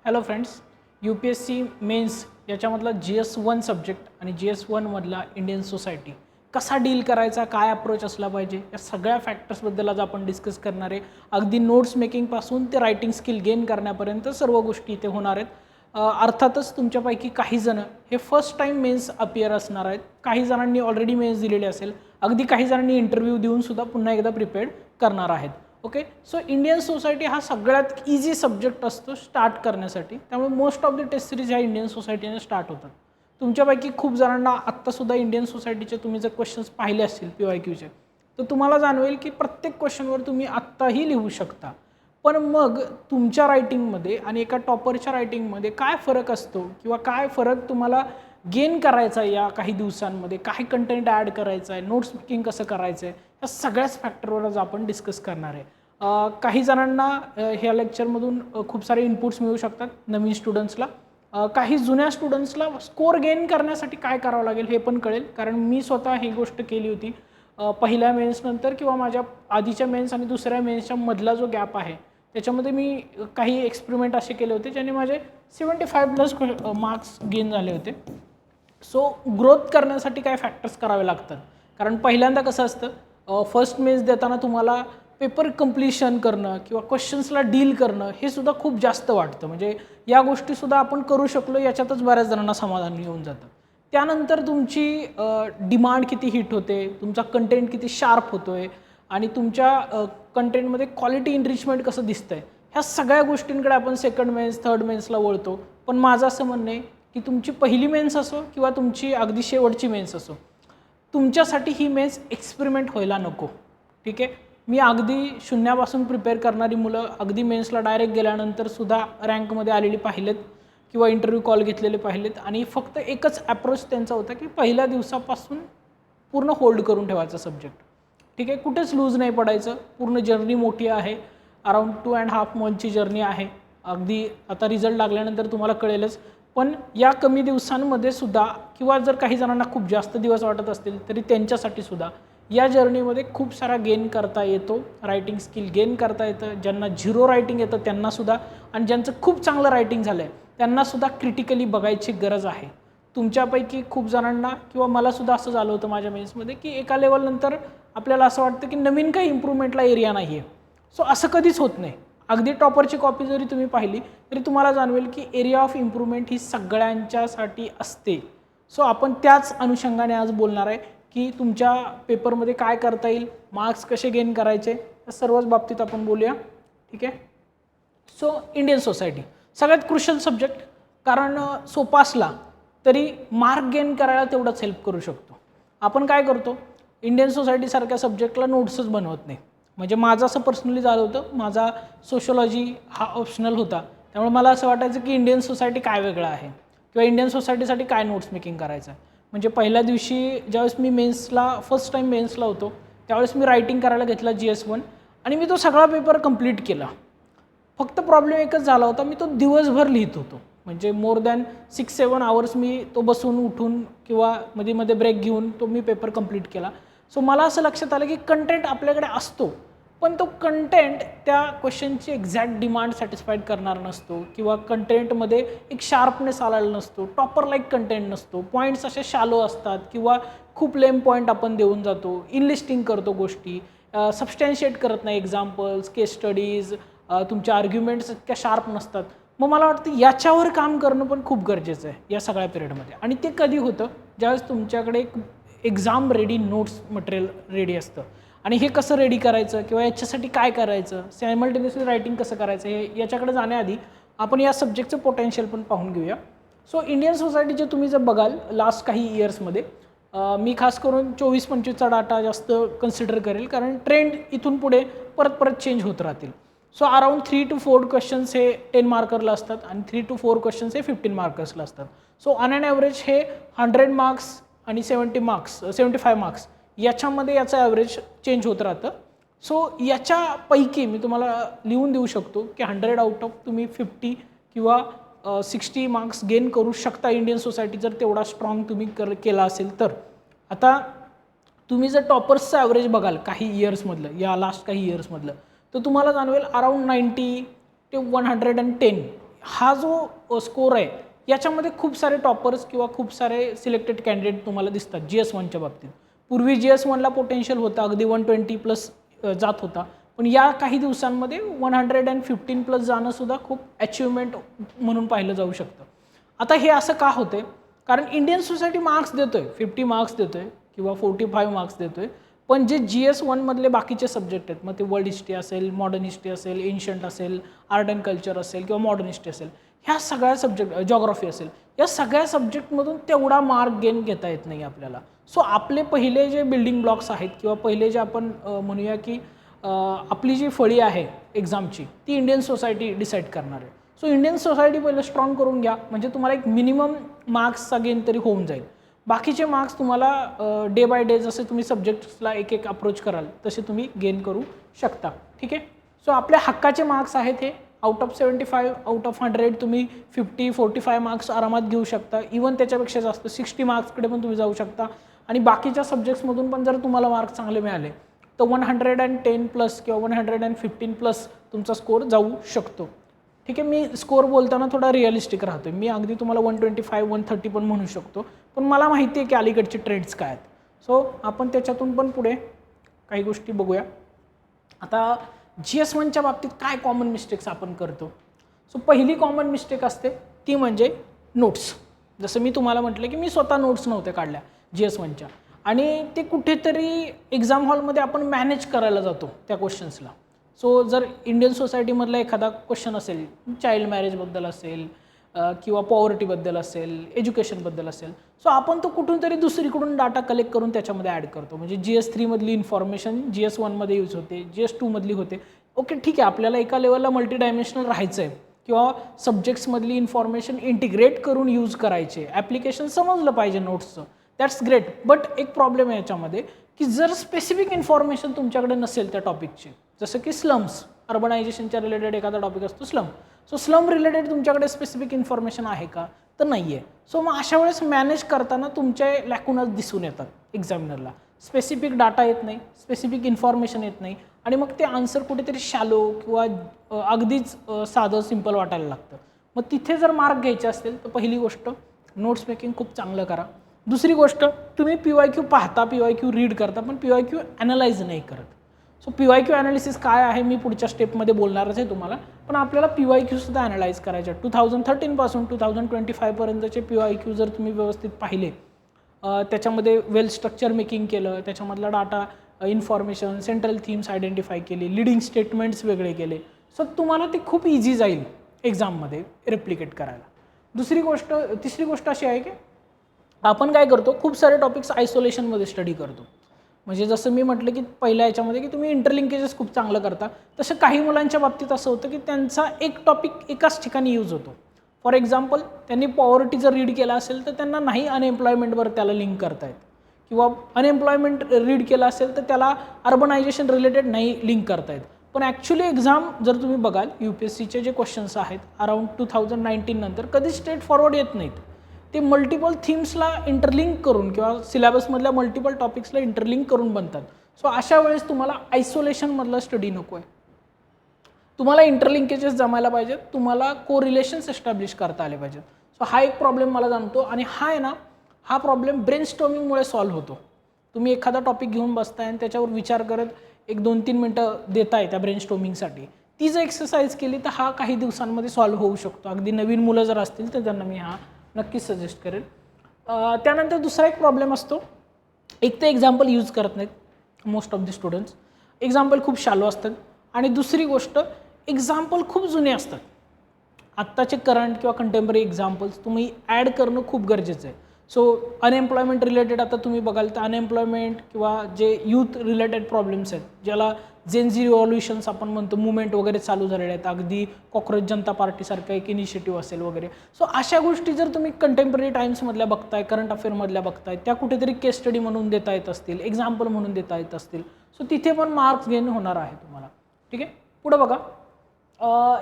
Hello friends, UPSC mains याच्यामधला GS1 subject आणि GS1 मधला इंडियन सोसायटी कसा डील करायचा, काय अप्रोच असला पाहिजे, या सगळ्या फॅक्टर्सबद्दल आज आपण डिस्कस करणार आहे. अगदी नोट्स मेकिंगपासून ते रायटिंग स्किल गेन करण्यापर्यंत सर्व गोष्टी इथे होणार आहेत. अर्थातच तुमच्यापैकी काही जण हे फर्स्ट टाईम मेन्स अपियर असणार आहेत, काही जणांनी ऑलरेडी मेन्स दिलेली असेल, अगदी काही जणांनी इंटरव्ह्यू देऊन सुद्धा पुन्हा एकदा प्रिपेअर्ड करणार आहेत. ओके, सो इंडियन सोसायटी हा सगळ्यात इझी सब्जेक्ट असतो स्टार्ट करण्यासाठी, त्यामुळे most of the test series ह्या इंडियन सोसायटीने स्टार्ट होतात. तुमच्यापैकी खूप जणांना आत्तासुद्धा इंडियन सोसायटीचे तुम्ही जर क्वेश्चन्स पाहिले असतील PYQचे, तर तुम्हाला जाणवेल की प्रत्येक क्वेश्चनवर तुम्ही आत्ताही लिहू शकता. पण मग तुमच्या रायटिंगमध्ये आणि एका टॉपरच्या रायटिंगमध्ये काय फरक असतो किंवा काय फरक तुम्हाला गेन करायचा आहे, या काही दिवसांमध्ये काय कंटेंट ॲड करायचं आहे, नोट्स मेकिंग कसं करायचं आहे, या सगळ्याच फॅक्टरवर आज आपण डिस्कस करणार आहे. काही जणांना ह्या लेक्चरमधून खूप सारे इनपुट्स मिळू शकतात नवीन स्टुडंट्सला. काही जुन्या स्टुडंट्सला स्कोर गेन करण्यासाठी काय करावं लागेल हे पण कळेल, कारण मी स्वतः ही गोष्ट केली होती. पहिल्या मेन्सनंतर किंवा माझ्या आधीच्या मेन्स आणि दुसऱ्या मेन्सच्या मधला जो गॅप आहे त्याच्यामध्ये मी काही एक्सपेरिमेंट असे केले होते ज्याने माझे 75+ मार्क्स गेन झाले होते. सो ग्रोथ करण्यासाठी काय फॅक्टर्स करावे लागतात, कारण पहिल्यांदा कसं असतं, फर्स्ट मेन्स देताना तुम्हाला पेपर कंप्लिशन करणं किंवा क्वेश्चन्सला डील करणं हे सुद्धा खूप जास्त वाटतं. म्हणजे या गोष्टीसुद्धा आपण करू शकलो याच्यातच बऱ्याच जणांना समाधान येऊन जातं. त्यानंतर तुमची डिमांड किती हिट होते, तुमचा कंटेंट किती शार्प होतो आहे आणि तुमच्या कंटेंटमध्ये क्वालिटी इनरिचमेंट कसं दिसतं आहे, ह्या सगळ्या गोष्टींकडे आपण सेकंड मेन्स थर्ड मेन्सला वळतो. पण माझं असं म्हणणं आहे की तुमची पहिली मेन्स असो किंवा तुमची अगदी शेवटची मेन्स असो, तुमच्यासाठी ही मेन्स एक्सपेरिमेंट व्हायला नको. ठीक आहे, मी अगदी शून्यापासून प्रिपेअर करणारी मुलं अगदी मेन्सला डायरेक्ट गेल्यानंतर सुद्धा रँकमध्ये आलेली पाहिलेत किंवा इंटरव्ह्यू कॉल घेतलेले पाहिलेत, आणि फक्त एकच ॲप्रोच त्यांचा होता की पहिल्या दिवसापासून पूर्ण होल्ड करून ठेवायचा सब्जेक्ट. ठीक आहे, कुठेच लूज नाही पडायचं. पूर्ण जर्नी मोठी आहे, अराउंड 2.5 मंथची जर्नी आहे. अगदी आता रिझल्ट लागल्यानंतर तुम्हाला कळेलच. पण या कमी दिवसांमध्ये सुद्धा किंवा जर काही जणांना खूप जास्त दिवस वाटत असतील तरी त्यांच्यासाठी सुद्धा या जर्नीमध्ये खूप सारा गेन करता येतो. रायटिंग स्किल गेन करता येतं. ज्यांना झिरो रायटिंग येतं त्यांनासुद्धा, आणि ज्यांचं खूप चांगलं रायटिंग झालं आहे त्यांनासुद्धा क्रिटिकली बघायची गरज आहे. तुमच्यापैकी खूप जणांना किंवा मलासुद्धा असं झालं होतं माझ्या मेन्समध्ये की एका लेवलनंतर आपल्याला असं वाटतं की नवीन काही इम्प्रूव्हमेंटला एरिया नाही आहे. सो असं कधीच होत नाही. अगदी टॉपरची कॉपी जरी तुम्ही पाहिली तरी तुम्हाला जाणवेल की एरिया ऑफ इम्प्रूव्हमेंट ही सगळ्यांच्यासाठी असते. सो आपण त्याच अनुषंगाने आज बोलणार आहे की तुमच्या पेपरमध्ये काय करता येईल, मार्क्स कसे गेन करायचे, या सर्वच बाबतीत आपण बोलूया. ठीक आहे. सो इंडियन सोसायटी सगळ्यात क्रुशल सब्जेक्ट, कारण सोपा असला तरी मार्क गेन करायला तेवढंच हेल्प करू शकतो. आपण काय करतो, इंडियन सोसायटीसारख्या सब्जेक्टला नोट्सच बनवत नाही. म्हणजे माझं असं पर्सनली झालं होतं. माझा सोशोलॉजी हा ऑप्शनल होता, त्यामुळे मला असं वाटायचं की इंडियन सोसायटी काय वेगळं आहे किंवा इंडियन सोसायटीसाठी काय नोट्स मेकिंग करायचं आहे. म्हणजे पहिल्या दिवशी ज्यावेळेस मी मेन्सला फर्स्ट टाईम मेन्सला होतो त्यावेळेस मी रायटिंग करायला घेतला GS1 आणि मी तो सगळा पेपर कंप्लीट केला. फक्त प्रॉब्लेम एकच झाला होता, मी तो दिवसभर लिहित होतो. म्हणजे मोर दॅन 6-7 आवर्स मी तो बसून उठून किंवा मध्ये मध्ये ब्रेक घेऊन तो मी पेपर कंप्लीट केला. सो मला असं लक्षात आलं की कंटेंट आपल्याकडे असतो, पण तो कंटेंट त्या क्वेश्चनची एक्झॅक्ट डिमांड सॅटिस्फाईड करणार नसतो किंवा कंटेंटमध्ये एक शार्पनेस आलेला नसतो, टॉपर लाईक कंटेंट नसतो, पॉईंट्स असे शालो असतात किंवा खूप लेम पॉईंट आपण देऊन जातो, इनलिस्टिंग करतो गोष्टी, सबस्टॅन्शिएट करत नाही, एक्झाम्पल्स, केस स्टडीज, तुमच्या आर्ग्युमेंट्स इतक्या शार्प नसतात. मग मला वाटतं याच्यावर काम करणं पण खूप गरजेचं आहे या सगळ्या पिरियडमध्ये. आणि ते कधी होतं, ज्यावेळेस तुमच्याकडे एक exam ready notes material ready असतं. आणि हे कसं रेडी करायचं किंवा याच्यासाठी काय करायचं, सायमल्टेनियसली रायटिंग कसं करायचं, हे याच्याकडे जाण्याआधी आपण या सब्जेक्टचं पोटेन्शियल पण पाहून घेऊया. सो इंडियन सोसायटीचे तुम्ही जर बघाल लास्ट काही इयर्समध्ये, मी खास करून 24-25चा डाटा जास्त कन्सिडर करेल, कारण ट्रेंड इथून पुढे परत परत चेंज होत राहतील. सो अराउंड 3 to 4 क्वेश्चन्स हे 10 मार्करला असतात आणि 3 to 4 क्वेश्चन्स हे 15 मार्कर्सला असतात. सो ऑन ॲन ॲव्हरेज हे 100 मार्क्स आणि 75 मार्क्स याच्यामध्ये याचं ॲव्हरेज चेंज होत राहतं. सो याच्यापैकी मी तुम्हाला लिहून देऊ शकतो की 100 आउट ऑफ तुम्ही 50 किंवा 60 मार्क्स गेन करू शकता इंडियन सोसायटी, जर तेवढा स्ट्रॉंग तुम्ही केला असेल तर. आता तुम्ही जर टॉपर्सचं ॲव्हरेज बघाल काही इयर्समधलं, या लास्ट काही इयर्समधलं, तर तुम्हाला जाणवेल अराउंड 90 ते 110 हा जो स्कोर आहे याच्यामध्ये खूप सारे टॉपर्स किंवा खूप सारे सिलेक्टेड कॅन्डिडेट तुम्हाला दिसतात GS1च्या बाबतीत. पूर्वी GS1ला पोटेन्शियल होता, अगदी 120+ जात होता, पण या काही दिवसांमध्ये 115+ जाणं सुद्धा खूप अचिव्हमेंट म्हणून पाहिलं जाऊ शकतं. आता हे असं का होतंय? कारण इंडियन सोसायटी मार्क्स देतोय, 50 मार्क्स देतोय किंवा 45 मार्क्स देतोय, पण जे GS1 मधले बाकीचे सब्जेक्ट आहेत, मग ते वर्ल्ड हिस्ट्री असेल, मॉडर्न हिस्ट्री असेल, एन्शंट असेल, आर्ट अँड कल्चर असेल किंवा मॉडर्न हिस्ट्री असेल, ह्या सगळ्या सब्जेक्ट, जॉग्राफी असेल, या सगळ्या सब्जेक्टमधून तेवढा मार्क गेन घेता येत नाही आपल्याला. सो आपले पहिले जे बिल्डिंग ब्लॉक्स आहेत किंवा पहिले जे आपण म्हणूया की आपली जी फळी आहे एक्झामची ती इंडियन सोसायटी डिसाईड करणार आहे. सो इंडियन सोसायटी पहिलं स्ट्रॉंग करून घ्या, म्हणजे तुम्हाला एक मिनिमम मार्क्सचा गेन तरी होऊन जाईल. बाकीचे मार्क्स तुम्हाला डे बाय डे जसे तुम्ही सब्जेक्ट्सला एक एक अप्रोच कराल तसे तुम्ही गेन करू शकता. ठीक आहे. सो आपल्या हक्काचे मार्क्स आहेत हे. आउट ऑफ 75, आउट ऑफ 100 तुम्ही 50-45 मार्क्स आरामात घेऊ शकता. इवन त्याच्यापेक्षा जास्त 60 मार्क्सकडे पण तुम्ही जाऊ शकता. आणि बाकीच्या सब्जेक्ट्समधून पण जर तुम्हाला मार्क्स चांगले मिळाले तर 110+ किंवा 115+ तुमचा स्कोअर जाऊ शकतो. ठीक आहे. मी स्कोअर बोलताना थोडा रिअलिस्टिक राहतो. मी अगदी तुम्हाला 125-130 पण म्हणू शकतो, पण मला माहिती आहे की अलीकडचे ट्रेंड्स काय आहेत. सो आपण त्याच्यातून पण पुढे काही गोष्टी बघूया. आता GS1च्या बाबतीत काय कॉमन मिस्टेक्स आपण करतो? सो पहिली कॉमन मिस्टेक असते ती म्हणजे नोट्स. जसं मी तुम्हाला म्हटलं की मी स्वतः नोट्स नव्हत्या काढल्या GS1च्या, आणि ते कुठेतरी एक्झाम हॉलमध्ये आपण मॅनेज करायला जातो त्या क्वेश्चन्सला. सो जर इंडियन सोसायटीमधला एखादा क्वेश्चन असेल, चाइल्ड मॅरेजबद्दल असेल किंवा पॉवर्टीबद्दल असेल, एज्युकेशनबद्दल असेल, सो आपण तो कुठून तरी दुसरीकडून डाटा कलेक्ट करून त्याच्यामध्ये ॲड करतो. म्हणजे GS3 मधली इन्फॉर्मेशन GS1मध्ये यूज होते, GS2 मधली होते. ओके, ठीक आहे, आपल्याला एका लेवलला मल्टी डायमेन्शनल राहायचं आहे किंवा सब्जेक्ट्समधली इन्फॉर्मेशन इंटिग्रेट करून यूज करायचे, ॲप्लिकेशन समजलं पाहिजे नोट्सचं, दॅट्स ग्रेट. बट एक प्रॉब्लेम आहे याच्यामध्ये की जर स्पेसिफिक इन्फॉर्मेशन तुमच्याकडे नसेल त्या टॉपिकची, जसं की स्लम्स, अर्बनायझेशनच्या रिलेटेड एखादा टॉपिक असतो स्लम, सो स्लम रिलेटेड तुमच्याकडे स्पेसिफिक इन्फॉर्मेशन आहे का? तर नाही आहे. सो मग अशा वेळेस मॅनेज करताना तुमचे लॅकुनाच दिसून येतात एक्झामिनरला. स्पेसिफिक डाटा येत नाही, स्पेसिफिक इन्फॉर्मेशन येत नाही, आणि मग ते आन्सर कुठेतरी शॅलो किंवा अगदीच साधं सिम्पल वाटायला लागतं. मग तिथे जर मार्क घ्यायचे असतील तर पहिली गोष्ट नोट्स मेकिंग खूप चांगलं करा. दुसरी गोष्ट, तुम्ही PYQ पाहता, PYQ रीड करता, पण PYQ ॲनालाइज नाही करत. सो PYQ ॲनालिसिस काय आहे मी पुढच्या स्टेपमध्ये बोलणारच आहे तुम्हाला, पण आपल्याला PYQ सुद्धा ॲनालाइज करायचे. 2013 पासून 2025 पर्यंतचे PYQ जर तुम्ही व्यवस्थित पाहिले, त्याच्यामध्ये वेल स्ट्रक्चर मेकिंग केलं, त्याच्यामधला data information, central themes identify केले, लिडिंग स्टेटमेंट्स वेगळे केले, सो तुम्हाला ते खूप इझी जाईल एक्झाममध्ये रेप्लिकेट करायला. तिसरी गोष्ट अशी आहे की आपण काय करतो, खूप सारे टॉपिक्स आयसोलेशनमध्ये स्टडी करतो. म्हणजे जसं मी म्हटलं की पहिल्या याच्यामध्ये की तुम्ही इंटरलिंकेजेस खूप चांगलं करता, तसं काही मुलांच्या बाबतीत असं होतं की त्यांचा एक टॉपिक एकाच ठिकाणी यूज होतो. फॉर एक्झाम्पल, त्यांनी पॉवर्टी जर रीड केला असेल तर त्यांना नाही अनएम्प्लॉयमेंटवर त्याला लिंक करता येत, किंवा अनएम्प्लॉयमेंट रीड केला असेल तर त्याला अर्बनायझेशन रिलेटेड नाही लिंक करता येत. पण ॲक्च्युली एक्झाम जर तुम्ही बघाल, UPSCचे जे क्वेश्चन्स आहेत अराउंड 2019 नंतर कधी स्ट्रेट फॉरवर्ड येत नाहीत. ते मल्टिपल थीम्सला इंटरलिंक करून किंवा सिलेबसमधल्या मल्टिपल टॉपिक्सला इंटरलिंक करून बनतात. सो अशा वेळेस तुम्हाला आयसोलेशनमधला स्टडी नको आहे, तुम्हाला इंटरलिंकेजेस जमायला पाहिजेत, तुम्हाला कोरिलेशन्स एस्टॅब्लिश करता आले पाहिजेत. सो हा एक प्रॉब्लेम मला जाणतो, आणि हा आहे ना, हा प्रॉब्लेम ब्रेनस्टॉर्मिंगमुळे सॉल्व्ह होतो. तुम्ही एखादा टॉपिक घेऊन बसताय आणि त्याच्यावर विचार करत 1-2-3 मिनटं देताय त्या ब्रेनस्टॉर्मिंगसाठी, ती जर एक्सरसाइज केली तर हा काही दिवसांमध्ये सॉल्व्ह होऊ शकतो. अगदी नवीन मुलं जर असतील तर त्यांना मी हा नक्कीच सजेस्ट करेन. त्यानंतर दुसरा एक प्रॉब्लेम असतो, एक तर एक्झाम्पल यूज करत नाहीत most of the students, example खूप शालो असतात, आणि दुसरी गोष्ट एक्झाम्पल खूप जुने असतात. आत्ताचे करंट किंवा कंटेम्पररी एक्झाम्पल्स तुम्ही ॲड करणं खूप गरजेचं आहे. सो अनएम्प्लॉयमेंट रिलेटेड आता तुम्ही बघाल तर अनएम्प्लॉयमेंट किंवा जे यूथ रिलेटेड प्रॉब्लेम्स आहेत, ज्याला जेनझी रिव्हॉल्युशन्स आपण म्हणतो, मुवमेंट वगैरे चालू झालेले आहेत, अगदी कॉक्रोच जनता पार्टीसारखं एक इनिशिएटिव्ह असेल वगैरे, सो अशा गोष्टी जर तुम्ही कंटेम्पररी टाइम्समधल्या बघताय, करंट अफेअरमधल्या बघताय, त्या कुठेतरी केस स्टडी म्हणून देता येत असतील, एक्झाम्पल म्हणून देता येत असतील, सो तिथे पण मार्क्स गेन होणार आहे तुम्हाला. ठीक आहे. पुढं बघा,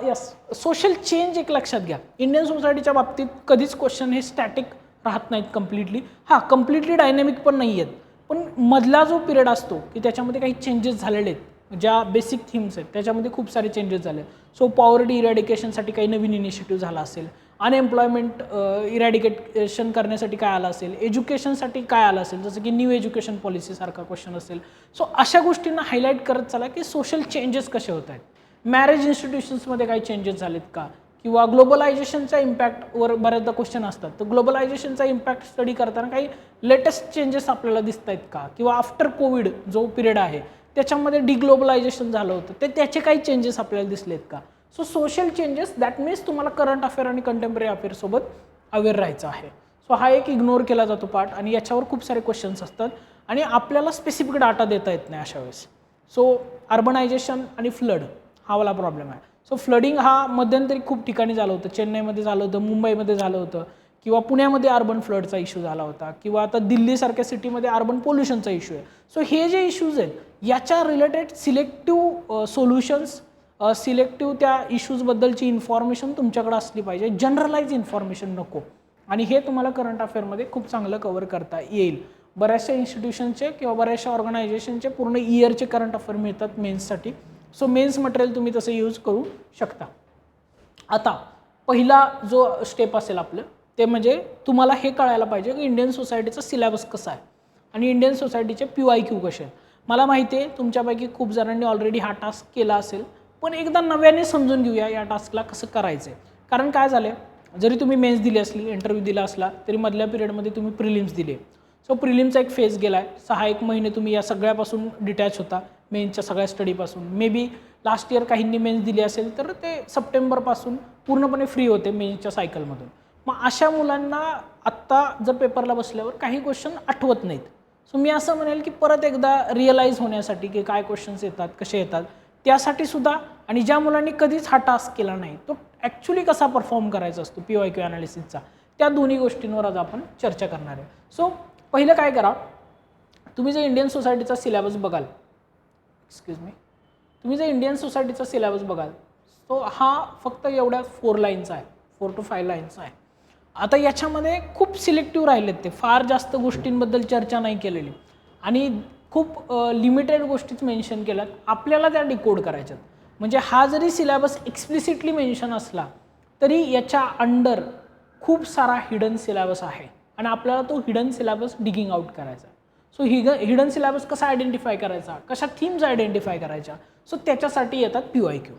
यस, सोशल चेंज एक लक्षात घ्या. इंडियन सोसायटीच्या बाबतीत कधीच क्वेश्चन हे स्टॅटिक राहत नाहीत कम्प्लिटली. हां, कम्प्लिटली डायनॅमिक पण नाही आहेत, पण मधला जो पिरियड असतो की त्याच्यामध्ये काही चेंजेस झालेले आहेत, ज्या बेसिक थिम्स आहेत त्याच्यामध्ये खूप सारे चेंजेस झाले. सो पॉवर्टी इरॅडिकेशनसाठी काही नवीन इनिशिएटिव्ह झाला असेल, अनएम्प्लॉयमेंट इरॅडिकेशन करण्यासाठी काय आलं असेल, एज्युकेशनसाठी काय आलं असेल, जसं की न्यू एज्युकेशन पॉलिसीसारखा क्वेश्चन असेल. सो अशा गोष्टींना हायलाईट करत चला की सोशल चेंजेस कसे होत आहेत, मॅरेज इन्स्टिट्यूशन्समध्ये काही चेंजेस झालेत का, किंवा ग्लोबलायझेशनच्या इम्पॅक्टवर बऱ्याचदा क्वेश्चन असतात. तर ग्लोबलायझेशनचा इम्पॅक्ट स्टडी करताना काही लेटेस्ट चेंजेस आपल्याला दिसत आहेत का, किंवा आफ्टर कोविड जो पिरियड आहे त्याच्यामध्ये डिग्लोबलायझेशन झालं होतं, त्याचे काही चेंजेस आपल्याला दिसलेत का. So social changes that means तुम्हाला करंट अफेअर आणि कंटेम्पररी अफेअरसोबत अवेअर राहायचं आहे. सो हा एक इग्नोर केला जातो पार्ट, आणि याच्यावर खूप सारे क्वेश्चन्स असतात आणि आपल्याला स्पेसिफिक डाटा देता येत नाही अशा वेळेस. सो अर्बनायझेशन आणि फ्लड हा वाला प्रॉब्लेम आहे. सो फ्लडिंग हा मध्यंतरी खूप ठिकाणी झालं होतं, चेन्नईमध्ये झालं होतं, मुंबईमध्ये झालं होतं, किंवा पुण्यामध्ये अर्बन फ्लडचा इश्यू झाला होता, किंवा आता दिल्लीसारख्या सिटीमध्ये अर्बन पोल्युशनचा इश्यू आहे. सो हे जे इश्यूज आहेत याच्या रिलेटेड सिलेक्टिव्ह सोल्युशन्स, सिलेक्टिव्ह त्या इश्यूजबद्दलची इन्फॉर्मेशन तुमच्याकडे असली पाहिजे, जनरलाइज इन्फॉर्मेशन नको. आणि हे तुम्हाला करंट अफेअरमध्ये खूप चांगलं कव्हर करता येईल. बऱ्याचशा इन्स्टिट्यूशनचे किंवा बऱ्याचशा ऑर्गनायझेशनचे पूर्ण इयरचे करंट अफेअर मिळतात मेन्ससाठी. सो मेन्स मटेरियल तुम्ही तसं यूज करू शकता. आता पहिला जो स्टेप असेल आपलं ते म्हणजे तुम्हाला हे कळायला पाहिजे की इंडियन सोसायटीचा सिलेबस कसा आहे आणि इंडियन सोसायटीचे PYQ कसे आहेत. मला माहिती आहे तुमच्यापैकी खूप जणांनी ऑलरेडी हा टास्क केला असेल, पण एकदा नव्याने समजून घेऊया या टास्कला कसं करायचं आहे. कारण काय झालं आहे, जरी तुम्ही मेन्स दिली असली, इंटरव्ह्यू दिला असला, तरी मधल्या पिरियडमध्ये तुम्ही प्रिलिम्स दिले. सो प्रिलिमचा एक फेज गेला आहे, 6-1 महिने तुम्ही या सगळ्यापासून डिटॅच होता, मेन्सच्या सगळ्या स्टडीपासून. मे बी लास्ट इयर काहींनी मेन्स दिली असेल तर ते सप्टेंबरपासून पूर्णपणे फ्री होते मेन्सच्या सायकलमधून. मग अशा मुलांना आत्ता जर पेपरला बसल्यावर काही क्वेश्चन आठवत नाहीत. सो मी असं म्हणेल की परत एकदा रिअलाईज होण्यासाठी की काय क्वेश्चन्स येतात, कसे येतात, त्यासाठी सुद्धा, आणि ज्या मुलांनी कधीच हा टास्क केला नाही तो ॲक्च्युली कसा परफॉर्म करायचा असतो PYQ ॲनालिसिसचा, त्या दोन्ही गोष्टींवर आज आपण चर्चा करणार आहे. सो पहिलं काय करा, तुम्ही जर इंडियन सोसायटीचा सिलेबस बघाल, तुम्ही जर इंडियन सोसायटीचा सिलेबस बघाल तो हा फक्त एवढ्या 4 लाईन्स आहे, 4 to 5 लाईन्स आहे. आता याच्यामध्ये खूप सिलेक्टिव्ह राहिलेत, ते फार जास्त गोष्टींबद्दल चर्चा नाही केलेली आणि खूप लिमिटेड गोष्टीच मेन्शन केल्यात, आपल्याला त्या डिकोड करायच्यात. म्हणजे हा जरी सिलेबस एक्सप्लिसिटली मेन्शन असला तरी याच्या अंडर खूप सारा हिडन सिलेबस आहे आणि आपल्याला तो हिडन सिलेबस डिगिंग आउट करायचा. सो हिडन सिलेबस कसा आयडेंटिफाय करायचा, कशा थीम्स आयडेंटिफाय करायच्या, सो त्याच्यासाठी येतात PYQ.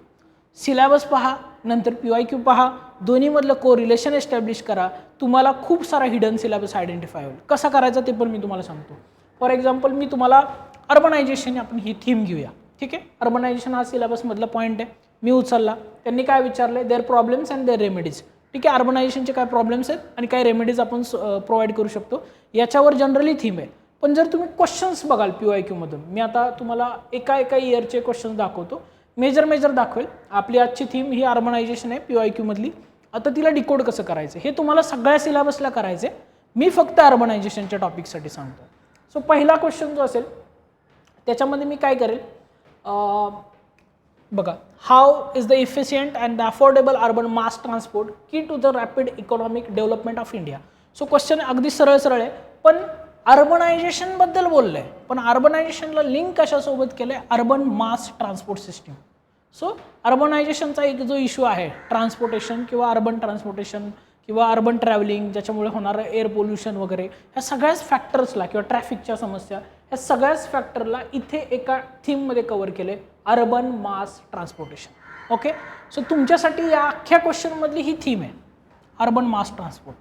सिलेबस पहा, नंतर PYQ पहा, दोन्हीमधलं कोरिलेशन एस्टॅब्लिश करा, तुम्हाला खूप सारा हिडन सिलेबस आयडेंटिफाय होईल. कसा करायचा ते पण मी तुम्हाला सांगतो. फॉर एक्झाम्पल मी तुम्हाला अर्बनायझेशन, आपण ही थीम घेऊया, ठीक आहे. अर्बनायझेशन हा सिलेबसमधला पॉईंट आहे, मी उचलला. त्यांनी काय विचारले, their problems and their remedies. ठीक आहे, अर्बनायझेशनचे काय प्रॉब्लेम्स आहेत आणि काय रेमेडीज आपण प्रोव्हाइड करू शकतो, याच्यावर जनरली थीम आहे. पण जर तुम्ही क्वेश्चन्स बघाल PYQमधून, मी आता तुम्हाला एका इयरचे क्वेश्चन्स दाखवतो, मेजर दाखवेल. आपली आजची थीम ही अर्बनायझेशन आहे PYQमधली. आता तिला डिकोड कसं करायचं हे तुम्हाला सगळ्या सिलेबसला करायचं आहे, मी फक्त अर्बनायझेशनच्या टॉपिकसाठी सांगतो. सो पहिला क्वेश्चन जो असेल त्याच्यामध्ये मी काय करेल, बघा, how is the efficient and the affordable urban mass transport key to the rapid economic development of India. So question अगदी सरळ आहे, पण अर्बनायझेशनबद्दल बोललं आहे, पण अर्बनायझेशनला लिंक कशासोबत केलं आहे, urban mass transport system. So अर्बनायझेशनचा एक जो इश्यू आहे, ट्रान्सपोर्टेशन किंवा अर्बन ट्रान्सपोर्टेशन किंवा अर्बन ट्रॅव्हलिंग, ज्याच्यामुळे होणारं एअर पोल्युशन वगैरे, ह्या सगळ्याच फॅक्टर्सला किंवा ट्रॅफिकच्या समस्या, ह्या सगळ्याच फॅक्टरला इथे एका थीममध्ये कव्हर केलं आहे, अर्बन मास ट्रान्सपोर्टेशन. ओके, सो तुमच्यासाठी या अख्ख्या क्वेश्चनमधली ही थीम आहे, अर्बन मास ट्रान्सपोर्ट.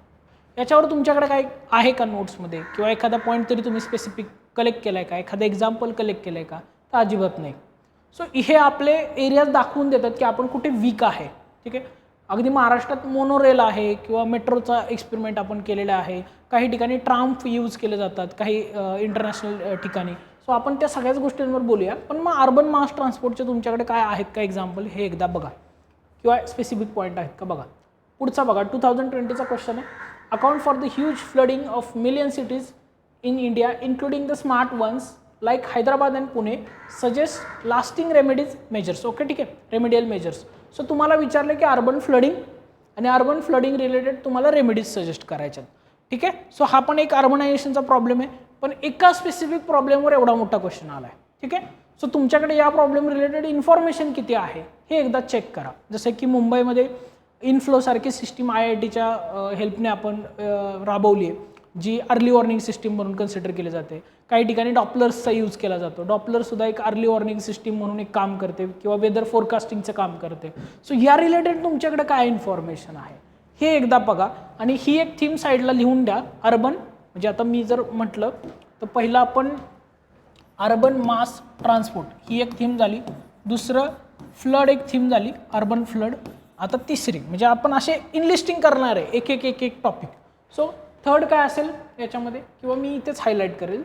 याच्यावर तुमच्याकडे काय आहे का नोट्समध्ये, किंवा एखादा पॉईंट तरी तुम्ही स्पेसिफिक कलेक्ट केला आहे का, एखादा एक्झाम्पल कलेक्ट केलं आहे का, तर अजिबात नाही. सो हे आपले एरियाज दाखवून देतात की आपण कुठे वीक आहे. ठीक आहे, अगदी महाराष्ट्रात मोनोरेल आहे किंवा मेट्रोचा एक्सपेरिमेंट आपण केलेला आहे, काही ठिकाणी ट्राम्प यूज केले जातात, काही इंटरनॅशनल ठिकाणी. सो आपण त्या सगळ्याच गोष्टींवर बोलूया, पण मग अर्बन मास ट्रान्सपोर्टचे तुमच्याकडे काय आहेत का एक्झाम्पल हे एकदा बघा, किंवा स्पेसिफिक पॉईंट आहेत का बघा. पुढचा बघा, 2020चा क्वेश्चन आहे, account for the huge flooding of million cities in India including the smart ones like Hyderabad and Pune, suggest lasting remedies measures. Okay, ठीक आहे, रेमेडियल मेजर्स. सो तुम्हाला विचारलं की अर्बन फ्लडिंग आणि अर्बन फ्लडिंग रिलेटेड तुम्हाला रेमेडीज सजेस्ट करायच्यात. ठीक आहे, सो हा पण एक अर्बनायझेशनचा प्रॉब्लेम आहे, पण एका स्पेसिफिक प्रॉब्लेमवर एवढा मोठा क्वेश्चन आला आहे. ठीक आहे, सो तुमच्याकडे या प्रॉब्लेम रिलेटेड इन्फॉर्मेशन किती आहे हे एकदा चेक करा. जसं की मुंबईमध्ये इनफ्लो सारखी सिस्टीम IITच्या हेल्पने आपण राबवली आहे, जी अर्ली वॉर्निंग सिस्टीम म्हणून कन्सिडर केली जाते. काही ठिकाणी डॉपलर्सचा यूज केला जातो. डॉपलरसुद्धा एक अर्ली वॉर्निंग सिस्टीम म्हणून एक काम करते किंवा वेदर फोरकास्टिंगचं काम करते. सो या रिलेटेड तुमच्याकडे काय इन्फॉर्मेशन आहे हे एकदा बघा आणि ही एक थीम साईडला लिहून द्या. अर्बन म्हणजे आता मी जर म्हटलं तर पहिलं आपण अर्बन मास ट्रान्सपोर्ट ही एक थीम झाली. दुसरं फ्लड एक थीम झाली, अर्बन फ्लड. आता तिसरी म्हणजे आपण असे इनलिस्टिंग करणार आहे एक एक एक एक टॉपिक. सो थर्ड काय असेल याच्यामध्ये किंवा मी इथेच हायलाईट करेल.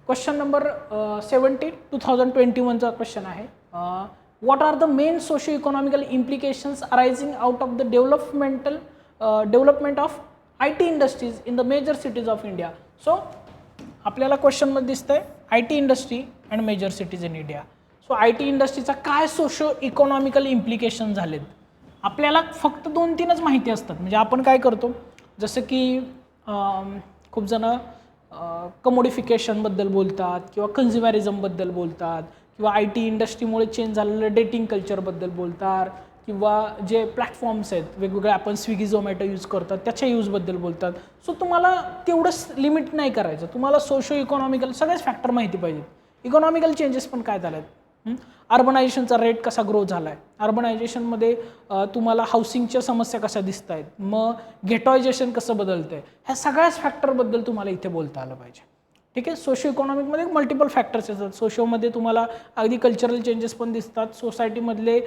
क्वेश्चन नंबर 70 2021चा क्वेश्चन आहे. What are the main socio economical implications arising out of the development of IT industries in the major cities of India. So आपल्याला क्वेश्चनमध्ये दिसतंय IT industry and major cities in India. So IT इंडस्ट्रीचा काय socio economical implication झालेत आपल्याला फक्त 2-3च माहिती असतात. म्हणजे आपण काय करतो जसं की खूप जण कमोडिफिकेशनबद्दल बोलतात किंवा कन्झ्युमरिझमबद्दल बोलतात किंवा IT इंडस्ट्रीमुळे चेंज झालेलं डेटिंग कल्चरबद्दल बोलतात किंवा जे प्लॅटफॉर्म्स आहेत वेगवेगळे आपण स्विगी झोमॅटो यूज करतात त्याच्या यूजबद्दल बोलतात. सो तुम्हाला तेवढंच लिमिट नाही करायचं, तुम्हाला सोशो इकॉनॉमिकल सगळेच फॅक्टर माहिती पाहिजेत. इकॉनॉमिकल चेंजेस पण काय झाले आहेत, अर्बनायझेशनचा रेट कसा ग्रो झाला आहे, अर्बनायझेशनमध्ये तुम्हाला हाऊसिंगच्या समस्या कशा दिसत आहेत, मग गेटॉयझेशन कसं बदलतं आहे, ह्या सगळ्याच फॅक्टरबद्दल तुम्हाला इथे बोलता आलं पाहिजे. ठीक आहे. सोशो इकॉनॉमिकमध्ये मल्टिपल फॅक्टर्स येतात. सोशोमध्ये तुम्हाला अगदी कल्चरल चेंजेस पण दिसतात, सोसायटीमधले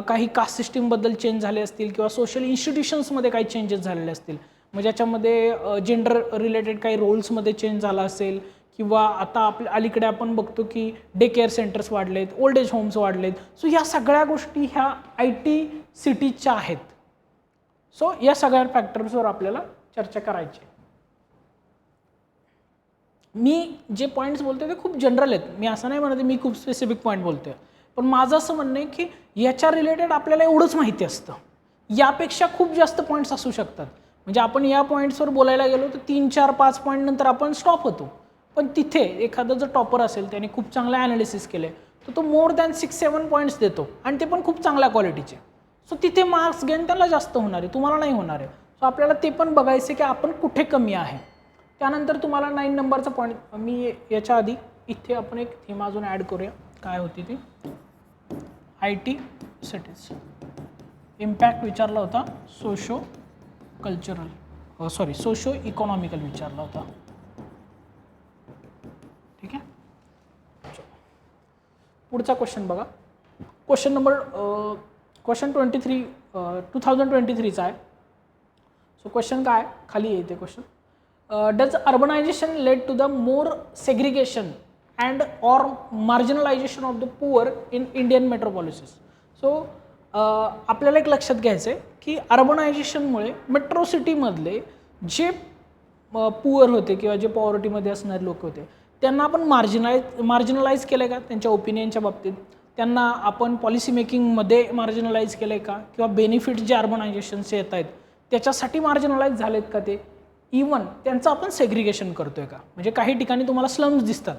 काही कास्ट सिस्टीमबद्दल चेंज झाले असतील किंवा सोशल इन्स्टिट्यूशन्समध्ये काही चेंजेस झालेले असतील, म्हणजे याच्यामध्ये जेंडर रिलेटेड काही रोल्समध्ये चेंज झाला असेल किंवा आता आपल्या अलीकडे आपण बघतो की डे केअर सेंटर्स वाढलेत, ओल्ड एज होम्स वाढलेत. सो या सगळ्या गोष्टी ह्या IT सिटीजच्या आहेत. सो या सगळ्या फॅक्टर्सवर आपल्याला चर्चा करायची. मी जे पॉईंट्स बोलतोय ते खूप जनरल आहेत. मी असं नाही म्हणत मी खूप स्पेसिफिक पॉईंट बोलतोय, पण माझं असं म्हणणं आहे की याच्या रिलेटेड आपल्याला एवढंच माहिती असतं. यापेक्षा खूप जास्त पॉईंट्स असू शकतात. म्हणजे आपण या पॉईंट्सवर बोलायला गेलो तर 3-4-5 पॉईंट नंतर आपण स्टॉप होतो. पण तिथे एखादा जर टॉपर असेल त्याने खूप चांगलं ॲनालिसिस केले तर तो मोर दॅन 6-7 पॉईंट्स देतो आणि ते पण खूप चांगल्या क्वालिटीचे. सो तिथे मार्क्स गेन त्याला जास्त होणार आहे, तुम्हाला नाही होणार आहे. सो आपल्याला ते पण बघायचं की आपण कुठे कमी आहे. त्यानंतर तुम्हाला 9 नंबरचा पॉईंट मी याच्या आधी इथे आपण एक थीम अजून ॲड करूया. काय होती ती IT सिटीज इम्पॅक्ट विचारला होता, सोशो इकॉनॉमिकल विचारला होता. ठीक आहे. पुढचा क्वेश्चन बघा. क्वेश्चन 23 2023चा आहे. सो क्वेश्चन काय खाली येते question. Does urbanization led to the more segregation and or marginalization of the poor in Indian metropolises? So आपल्याला एक लक्षात घ्यायचं आहे की अर्बनायझेशनमुळे मेट्रो सिटीमधले जे पुअर होते किंवा जे पॉवर्टीमध्ये असणारे लोक होते त्यांना आपण मार्जिनलाइज केलं आहे का त्यांच्या ओपिनियनच्या बाबतीत, त्यांना आपण पॉलिसी मेकिंगमध्ये मार्जिनलाइज केलं आहे का किंवा बेनिफिट्स जे अर्बनायझेशनचे येत आहेत त्याच्यासाठी मार्जिनलाइज झालेत का ते, इवन त्यांचं आपण सेग्रिगेशन करतोय का. म्हणजे काही ठिकाणी तुम्हाला स्लम्स दिसतात.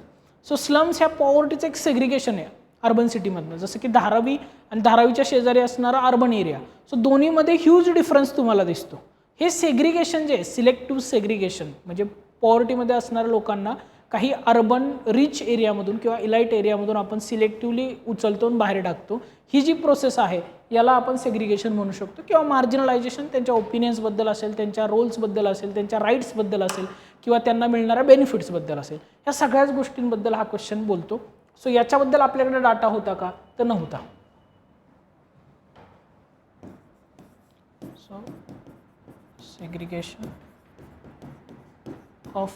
सो स्लम्स ह्या पॉवर्टीचं एक सेग्रिगेशन आहे अर्बन सिटीमधनं, जसं की धारावी आणि धारावीच्या शेजारी असणारा अर्बन एरिया. सो दोन्हीमध्ये ह्यूज डिफरन्स तुम्हाला दिसतो. हे सेग्रिगेशन जे आहे सिलेक्टिव्ह सेग्रिगेशन म्हणजे पॉवर्टीमध्ये असणाऱ्या लोकांना काही अर्बन रिच एरियामधून किंवा इलाइट एरियामधून आपण सिलेक्टिव्हली उचलतो आणि बाहेर टाकतो. ही जी प्रोसेस आहे याला आपण सेग्रिगेशन म्हणू शकतो. किंवा मार्जिनलायझेशन त्यांच्या ओपिनियन्सबद्दल असेल, त्यांच्या रोल्सबद्दल असेल, त्यांच्या राईट्सबद्दल असेल किंवा त्यांना मिळणाऱ्या बेनिफिट्सबद्दल असेल, ह्या सगळ्याच गोष्टींबद्दल हा क्वेश्चन बोलतो. सो याच्याबद्दल आपल्याकडे डाटा होता का तर नव्हता. So segregation of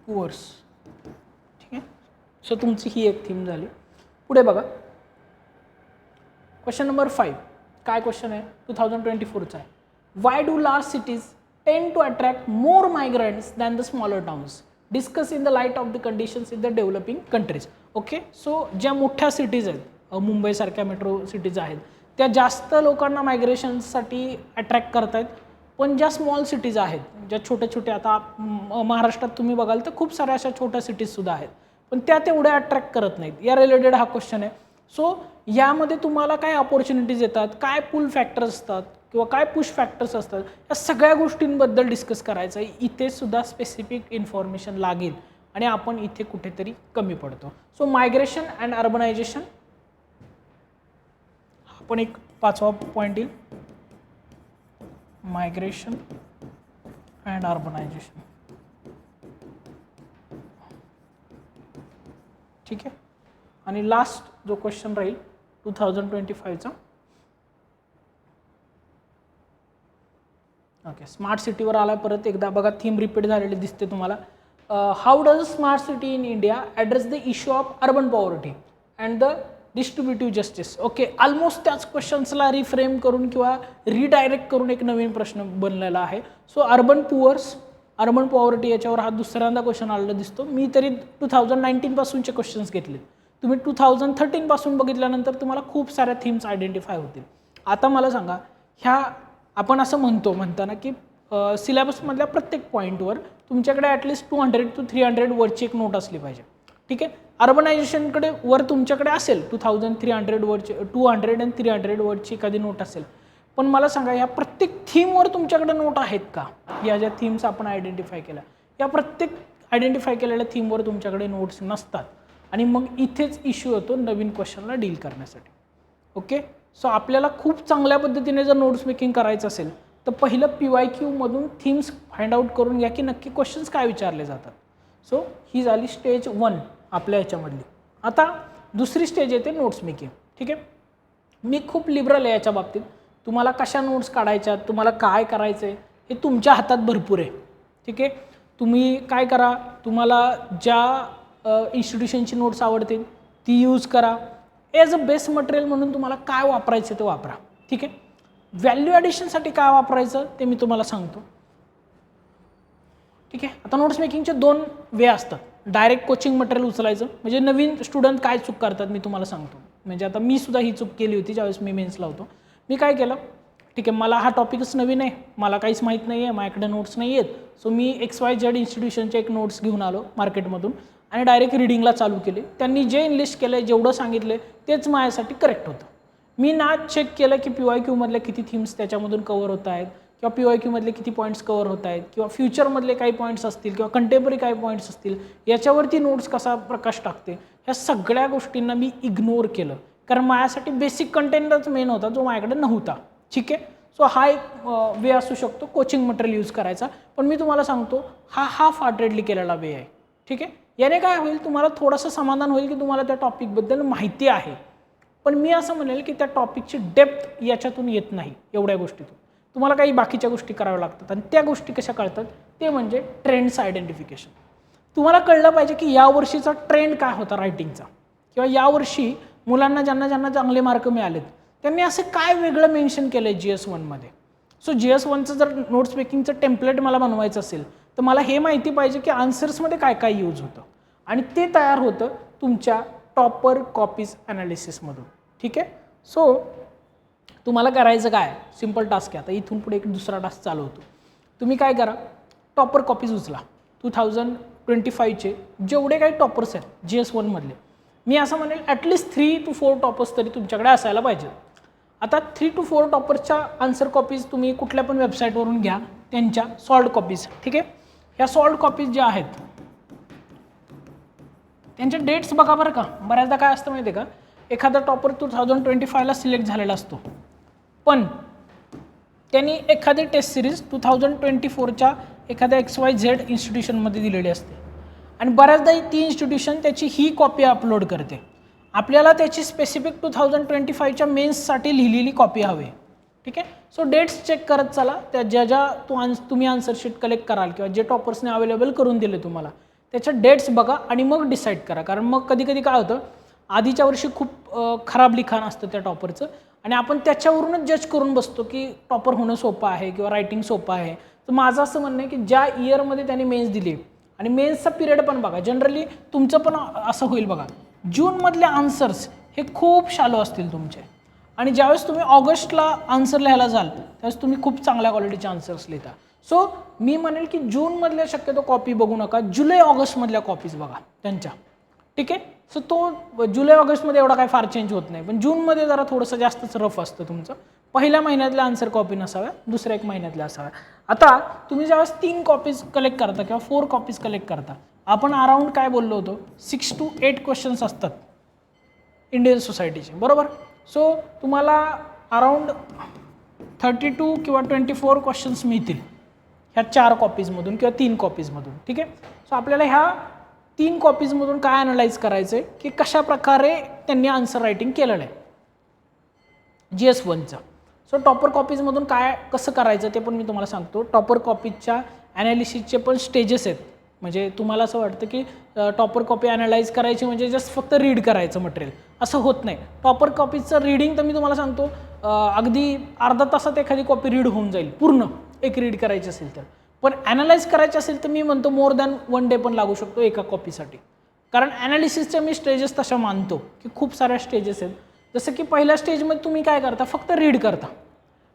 poors. ठीक आहे. सो तुमची ही एक थीम झाली. पुढे बघा क्वेश्चन नंबर 5. काय क्वेश्चन आहे 2024चा आहे. Why do large cities tend to attract more migrants than the smaller towns, discuss in the light of the conditions in the developing countries. Okay. So ज्या मोठ्या सिटीज आहेत मुंबईसारख्या मेट्रो सिटीज आहेत त्या जास्त लोकांना मायग्रेशनसाठी अट्रॅक्ट करत आहेत. पण ज्या स्मॉल सिटीज आहेत ज्या छोट्या छोट्या, आता महाराष्ट्रात तुम्ही बघाल तर खूप साऱ्या अशा छोट्या सिटीजसुद्धा आहेत पण त्या तेवढ्या अट्रॅक्ट करत नाहीत. या रिलेटेड हा क्वेश्चन आहे. सो यामध्ये तुम्हाला काय अपॉर्च्युनिटीज येतात, काय पुल फॅक्टर्स असतात किंवा काय पुश फॅक्टर्स असतात, या सगळ्या गोष्टींबद्दल डिस्कस करायचं आहे. इथे सुद्धा स्पेसिफिक इन्फॉर्मेशन लागेल आणि आपण इथे कुठेतरी कमी पडतो. सो मायग्रेशन अँड अर्बनायझेशन हा पण एक 5वा पॉईंट येईल. Migration and urbanisation. ठीक आहे. आणि लास्ट जो क्वेश्चन राहील 2025चा, ओके, स्मार्ट सिटीवर आला परत एकदा. बघा थीम रिपीट झालेली दिसते तुम्हाला. How does smart city in India address the issue of urban poverty and the distributive justice. Okay, almost त्याच क्वेश्चन्सला रिफ्रेम करून किंवा रिडायरेक्ट करून एक नवीन प्रश्न बनलेला आहे. So urban poors, urban poverty याच्यावर हा दुसऱ्यांदा क्वेश्चन आलेला दिसतो. मी तरी 2019 पासूनचे क्वेश्चन्स घेतले. तुम्ही 2013 पासून बघितल्यानंतर तुम्हाला खूप साऱ्या थीम्स आयडेंटिफाय होतील. आता मला सांगा, ह्या आपण असं म्हणताना की सिलेबसमधल्या प्रत्येक पॉईंटवर तुमच्याकडे ॲटलिस्ट 200 to 300 वरची एक नोट असली पाहिजे. ठीक आहे. अर्बनायझेशनकडे वर तुमच्याकडे असेल 2300 वरची, 200 and 300 वरची एखादी नोट असेल. पण मला सांगा, या प्रत्येक थीमवर तुमच्याकडे नोट आहेत का? या ज्या थीम्स आपण आयडेंटिफाय केल्या, या प्रत्येक आयडेंटिफाय केलेल्या थीमवर तुमच्याकडे नोट्स नसतात आणि मग इथेच इश्यू होतो नवीन क्वेश्चनला डील करण्यासाठी. ओके. सो आपल्याला खूप चांगल्या पद्धतीने जर नोट्स मेकिंग करायचं असेल तर पहिलं PYQ मधून थीम्स फाइंड आउट करून घ्या की नक्की क्वेश्चन्स काय विचारले जातात. सो ही झाली स्टेज 1 आपल्या याच्यामधली. आता दुसरी स्टेज येते नोट्स मेकिंग. ठीक आहे. मी खूप लिबरल आहे याच्या बाबतीत. तुम्हाला कशा नोट्स काढायच्या, तुम्हाला काय करायचं आहे हे तुमच्या हातात भरपूर आहे. ठीक आहे. तुम्ही काय करा, तुम्हाला ज्या इन्स्टिट्यूशनची नोट्स आवडतील ती यूज करा. ॲज अ बेस मटेरियल म्हणून तुम्हाला काय वापरायचं ते वापरा. ठीक आहे. व्हॅल्यू ॲडिशनसाठी काय वापरायचं ते मी तुम्हाला सांगतो. ठीक आहे. आता नोट्स मेकिंगचे 2 वे असतात. डायरेक्ट कोचिंग मटेरियल उचलायचं, म्हणजे नवीन स्टुडंट काय चूक करतात मी तुम्हाला सांगतो. म्हणजे आता मी सुद्धा ही चूक केली होती ज्यावेळेस मी मेन्सला होतो. मी काय केलं, ठीक आहे, मला हा टॉपिकच नवीन आहे, मला काहीच माहीत नाही आहे, माझ्याकडे नोट्स नाही आहेत. सो मी XYZ इन्स्टिट्यूशनचे एक नोट्स घेऊन आलो मार्केटमधून आणि डायरेक्ट रिडिंगला चालू केले. त्यांनी जे इनलिस्ट केलं, जेवढं सांगितलं तेच माझ्यासाठी करेक्ट होतं. मी ना चेक केलं की PYQ मधले किती थीम्स त्याच्यामधून कवर होत आहेत किंवा PYQ मधले किती पॉईंट्स कवर होत आहेत किंवा फ्युचरमधले काही पॉईंट्स असतील किंवा कंटेम्पररी काही पॉईंट्स असतील, याच्यावरती नोट्स कसा प्रकाश टाकते, ह्या सगळ्या गोष्टींना मी इग्नोर केलं. कारण माझ्यासाठी बेसिक कंटेंटच मेन होता जो माझ्याकडे नव्हता. ठीक आहे. सो हा एक वे असू शकतो कोचिंग मटेरियल यूज करायचा. पण मी तुम्हाला सांगतो हा हाफ हार्टेडली केलेला वे आहे. ठीक आहे. याने काय होईल, तुम्हाला थोडंसं समाधान होईल की तुम्हाला त्या टॉपिकबद्दल माहिती आहे. पण मी असं म्हणेल की त्या टॉपिकची डेप्थ याच्यातून येत नाही. एवढ्या गोष्टीतून तुम्हाला काही बाकीच्या गोष्टी कराव्या लागतात आणि त्या गोष्टी कशा कळतात ते म्हणजे ट्रेंड्स आयडेंटिफिकेशन. तुम्हाला कळलं पाहिजे की यावर्षीचा ट्रेंड काय होता रायटिंगचा किंवा यावर्षी मुलांना ज्यांना चांगले मार्क मिळालेत त्यांनी असं काय वेगळं मेन्शन केलं आहे GS1मध्ये. सो GS1चं जर नोट्स मेकिंगचं टेम्पलेट मला बनवायचं असेल तर मला हे माहिती पाहिजे की आन्सर्समध्ये काय काय यूज होतं आणि ते तयार होतं तुमच्या टॉपर कॉपीज ॲनालिसिसमधून. ठीक आहे. सो तुम्हाला करायचं काय, सिम्पल टास्क आहे. आता इथून पुढे एक दुसरा टास्क चालू होतो. तुम्ही काय करा, टॉपर कॉपीज उचला 2025चे जेवढे काही टॉपर्स आहेत GS1मधले. मी असं म्हणेल ॲटलिस्ट 3 to 4 टॉपर्स तरी तुमच्याकडे असायला पाहिजे. आता 3 to 4 टॉपर्सच्या आन्सर कॉपीज तुम्ही कुठल्या पण वेबसाईटवरून घ्या, त्यांच्या सॉल्ड कॉपीज. ठीक आहे. ह्या सॉल्ड कॉपीज ज्या आहेत त्यांचे डेट्स बघा बरं का. बऱ्याचदा काय असतं माहिती आहे का, एखादा टॉपर 2025ला सिलेक्ट झालेला असतो पण त्यांनी एखादी टेस्ट सिरीज 2024च्या एखाद्या XYZ इन्स्टिट्यूशनमध्ये दिलेली असते आणि बऱ्याचदा ती इन्स्टिट्यूशन त्याची ही कॉपी अपलोड करते. आपल्याला त्याची स्पेसिफिक 2025च्या मेन्ससाठी लिहिलेली कॉपी हवी. ठीक आहे. सो डेट्स चेक करत चला. त्या ज्या तुम्ही आन्सर शीट कलेक्ट कराल किंवा जे टॉपर्सने अवेलेबल करून दिले तुम्हाला त्याच्या डेट्स बघा आणि मग डिसाईड करा. कारण मग कधी कधी काय होतं, आधीच्या वर्षी खूप खराब लिखाण असतं त्या टॉपरचं आणि आपण त्याच्यावरूनच जज करून बसतो की टॉपर होणं सोपं आहे किंवा रायटिंग सोपं आहे. तर माझं असं म्हणणं आहे की ज्या इयरमध्ये त्यांनी मेन्स दिली आणि मेन्सचा पिरियड पण बघा. जनरली तुमचं पण असं होईल बघा, जूनमधले आन्सर्स हे खूप शालो असतील तुमचे आणि ज्यावेळेस तुम्ही ऑगस्टला आन्सर लिहायला जाल त्यावेळेस तुम्ही खूप चांगल्या क्वालिटीचे आन्सर्स लिहिता. सो मी म्हणेल की जूनमधल्या शक्यतो कॉपी बघू नका, जुलै ऑगस्टमधल्या कॉपीज बघा त्यांच्या. ठीक आहे. सो तो जुलै ऑगस्टमध्ये एवढा काय फार चेंज होत नाही, पण जूनमध्ये जरा थोडंसं जास्तच रफ असतं तुमचं. पहिल्या महिन्यातल्या आन्सर कॉपी नसाव्या, दुसऱ्या एक महिन्यातल्या असाव्या. आता तुम्ही ज्यावेळेस 3 कॉपीज कलेक्ट करता किंवा 4 कॉपीज कलेक्ट करता, आपण अराउंड काय बोललो होतो, 6 to 8 क्वेश्चन्स असतात इंडियन सोसायटीचे, बरोबर. सो तुम्हाला अराउंड 32 किंवा 24 क्वेश्चन्स मिळतील ह्या 4 कॉपीजमधून किंवा 3 कॉपीजमधून. ठीक आहे. सो आपल्याला ह्या 3 कॉपीजमधून काय ॲनालाइज करायचं आहे की कशा प्रकारे त्यांनी आन्सर रायटिंग केलेलं आहे GS1चं. सो टॉपर कॉपीजमधून काय कसं करायचं ते पण मी तुम्हाला सांगतो. टॉपर कॉपीजच्या ॲनालिसिसचे पण स्टेजेस आहेत. म्हणजे तुम्हाला असं वाटतं की टॉपर कॉपी ॲनालाइज करायची म्हणजे जस्ट फक्त रीड करायचं मटेरियल, असं होत नाही. टॉपर कॉपीजचं रीडिंग तर मी तुम्हाला सांगतो अगदी अर्धा तासात एखादी कॉपी रीड होऊन जाईल पूर्ण, एक रीड करायची असेल तर. पण ॲनालाइज करायचं असेल तर मी म्हणतो मोर दॅन 1 डे पण लागू शकतो एका कॉपीसाठी. कारण ॲनालिसिसच्या मी स्टेजेस तशा मानतो की खूप साऱ्या स्टेजेस आहेत. जसं की पहिल्या स्टेजमध्ये तुम्ही काय करता, फक्त रीड करता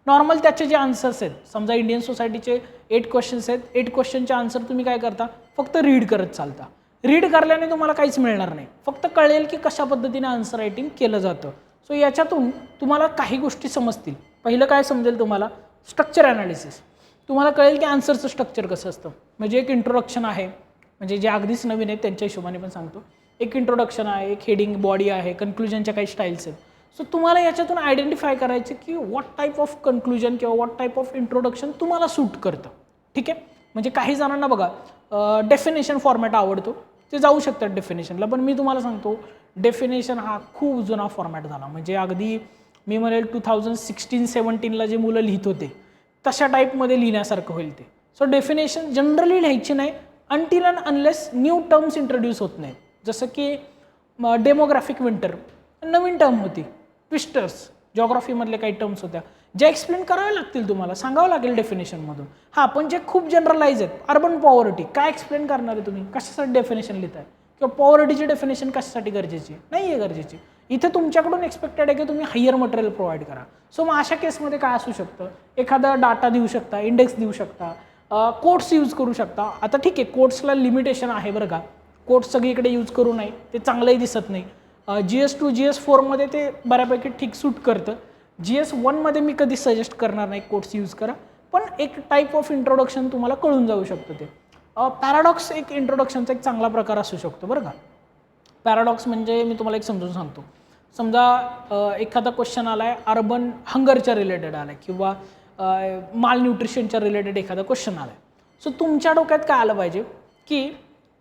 नॉर्मल त्याचे जे आन्सर्स आहेत. समजा इंडियन सोसायटीचे 8 क्वेश्चन्स आहेत, 8 क्वेश्चनचे आन्सर तुम्ही काय करता, फक्त रीड करत चालता. रीड करल्याने तुम्हाला काहीच मिळणार नाही, फक्त कळेल की कशा पद्धतीने आन्सर रायटिंग केलं जातं. सो याच्यातून तुम्हाला काही गोष्टी समजतील. पहिलं काय समजेल तुम्हाला, स्ट्रक्चर ॲनालिसिस. तुम्हाला कळेल की आन्सरचं स्ट्रक्चर कसं असतं. म्हणजे एक इंट्रोडक्शन आहे, म्हणजे जे अगदीच नवीन आहेत त्यांच्या हिशोबाने पण सांगतो. एक इंट्रोडक्शन आहे, एक हेडिंग बॉडी आहे, कन्क्लुजनच्या काही स्टाईल्स आहेत. सो तुम्हाला याच्यातून आयडेंटिफाय करायचं की व्हॉट टाईप ऑफ कन्क्लुजन किंवा व्हॉट टाईप ऑफ इंट्रोडक्शन तुम्हाला सूट करतं. ठीक आहे. म्हणजे काही जणांना बघा डेफिनेशन फॉर्मॅट आवडतो, ते जाऊ शकतात डेफिनेशनला. पण मी तुम्हाला सांगतो डेफिनेशन हा खूप जुना फॉर्मॅट झाला. म्हणजे अगदी मी म्हणेल 2016-17ला जे मुलं लिहित होते तशा टाईपमध्ये लिहिण्यासारखं होईल ते. सो डेफिनेशन जनरली लिहायची नाही until and unless new terms introduce होत नाहीत. जसं की डेमोग्राफिक विंटर नवीन टर्म होती, ट्विस्टर्स जॉग्राफीमधले काही टर्म्स होत्या ज्या एक्सप्लेन कराव्या लागतील, तुम्हाला सांगावं लागेल डेफिनेशनमधून. हां, पण जे खूप जनरलाइज आहेत, अर्बन पॉवर्टी काय एक्सप्लेन करणार आहे तुम्ही, कशासाठी डेफिनेशन लिहिताय, किंवा पॉवर्टीची डेफिनेशन कशासाठी गरजेची नाही आहे गरजेची. इथे तुमच्याकडून एक्सपेक्टेड आहे की तुम्ही हायर मटेरियल प्रोव्हाइड करा. सो मग अशा केसमध्ये काय असू शकतं, एखादा डाटा देऊ शकता, इंडेक्स देऊ शकता, कोट्स यूज करू शकता. आता ठीक आहे, कोट्सला लिमिटेशन आहे बरं का, कोट्स सगळीकडे यूज करू नये, ते चांगलंही दिसत नाही. GS2 GS4मध्ये ते बऱ्यापैकी ठीक सूट करतं. GS1मध्ये मी कधी सजेस्ट करणार नाही कोट्स यूज करा, पण एक टाईप ऑफ इंट्रोडक्शन तुम्हाला कळून जाऊ शकतं. ते पॅराडॉक्स एक इंट्रोडक्शनचा एक चांगला प्रकार असू शकतो बरं का. पॅराडॉक्स म्हणजे मी तुम्हाला एक समजून सांगतो. समजा एखादा क्वेश्चन आला आहे अर्बन हंगरच्या रिलेटेड आला आहे किंवा माल न्यूट्रिशनच्या रिलेटेड एखादा क्वेश्चन आला आहे. सो तुमच्या डोक्यात काय आलं पाहिजे की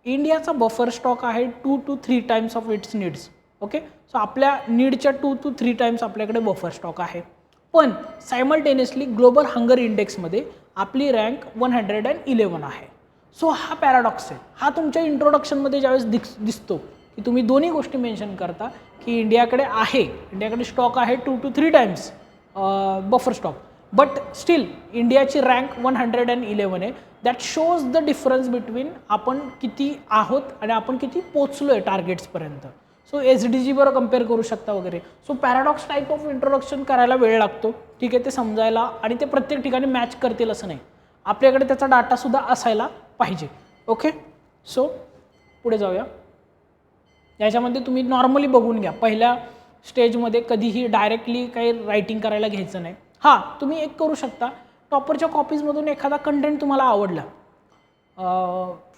इंडियाचा बफर स्टॉक आहे 2 to 3 times of its needs. Okay. So आपल्या नीडच्या 2 to 3 टाइम्स आपल्याकडे बफर स्टॉक आहे. पण सायमल्टेनियसली ग्लोबल हंगर इंडेक्समध्ये आपली रँक 111 आहे. सो हा पॅराडॉक्स आहे. हा तुमच्या इंट्रोडक्शनमध्ये ज्यावेळेस दिसतो की तुम्ही दोन्ही गोष्टी मेन्शन करता की इंडियाकडे स्टॉक आहे 2 to 3 times buffer stock, but still इंडियाची रँक 111 आहे. That shows the difference between आपण किती आहोत आणि आपण किती पोचलो आहे टार्गेट्सपर्यंत. सो SDG बरोबर कम्पेअर करू शकता वगैरे. So paradox type of introduction करायला वेळ लागतो. ठीक आहे, ते समजायला, आणि ते प्रत्येक ठिकाणी मॅच करतील असं नाही, आपल्याकडे त्याचा डाटासुद्धा असायला पाहिजे. ओके. सो पुढे जाऊया. याच्यामध्ये तुम्ही नॉर्मली बघून घ्या, पहिल्या स्टेजमध्ये कधीही डायरेक्टली काही रायटिंग करायला घ्यायचं नाही. हां, तुम्ही एक करू शकता, टॉपरच्या कॉपीजमधून एखादा कंटेंट तुम्हाला आवडला,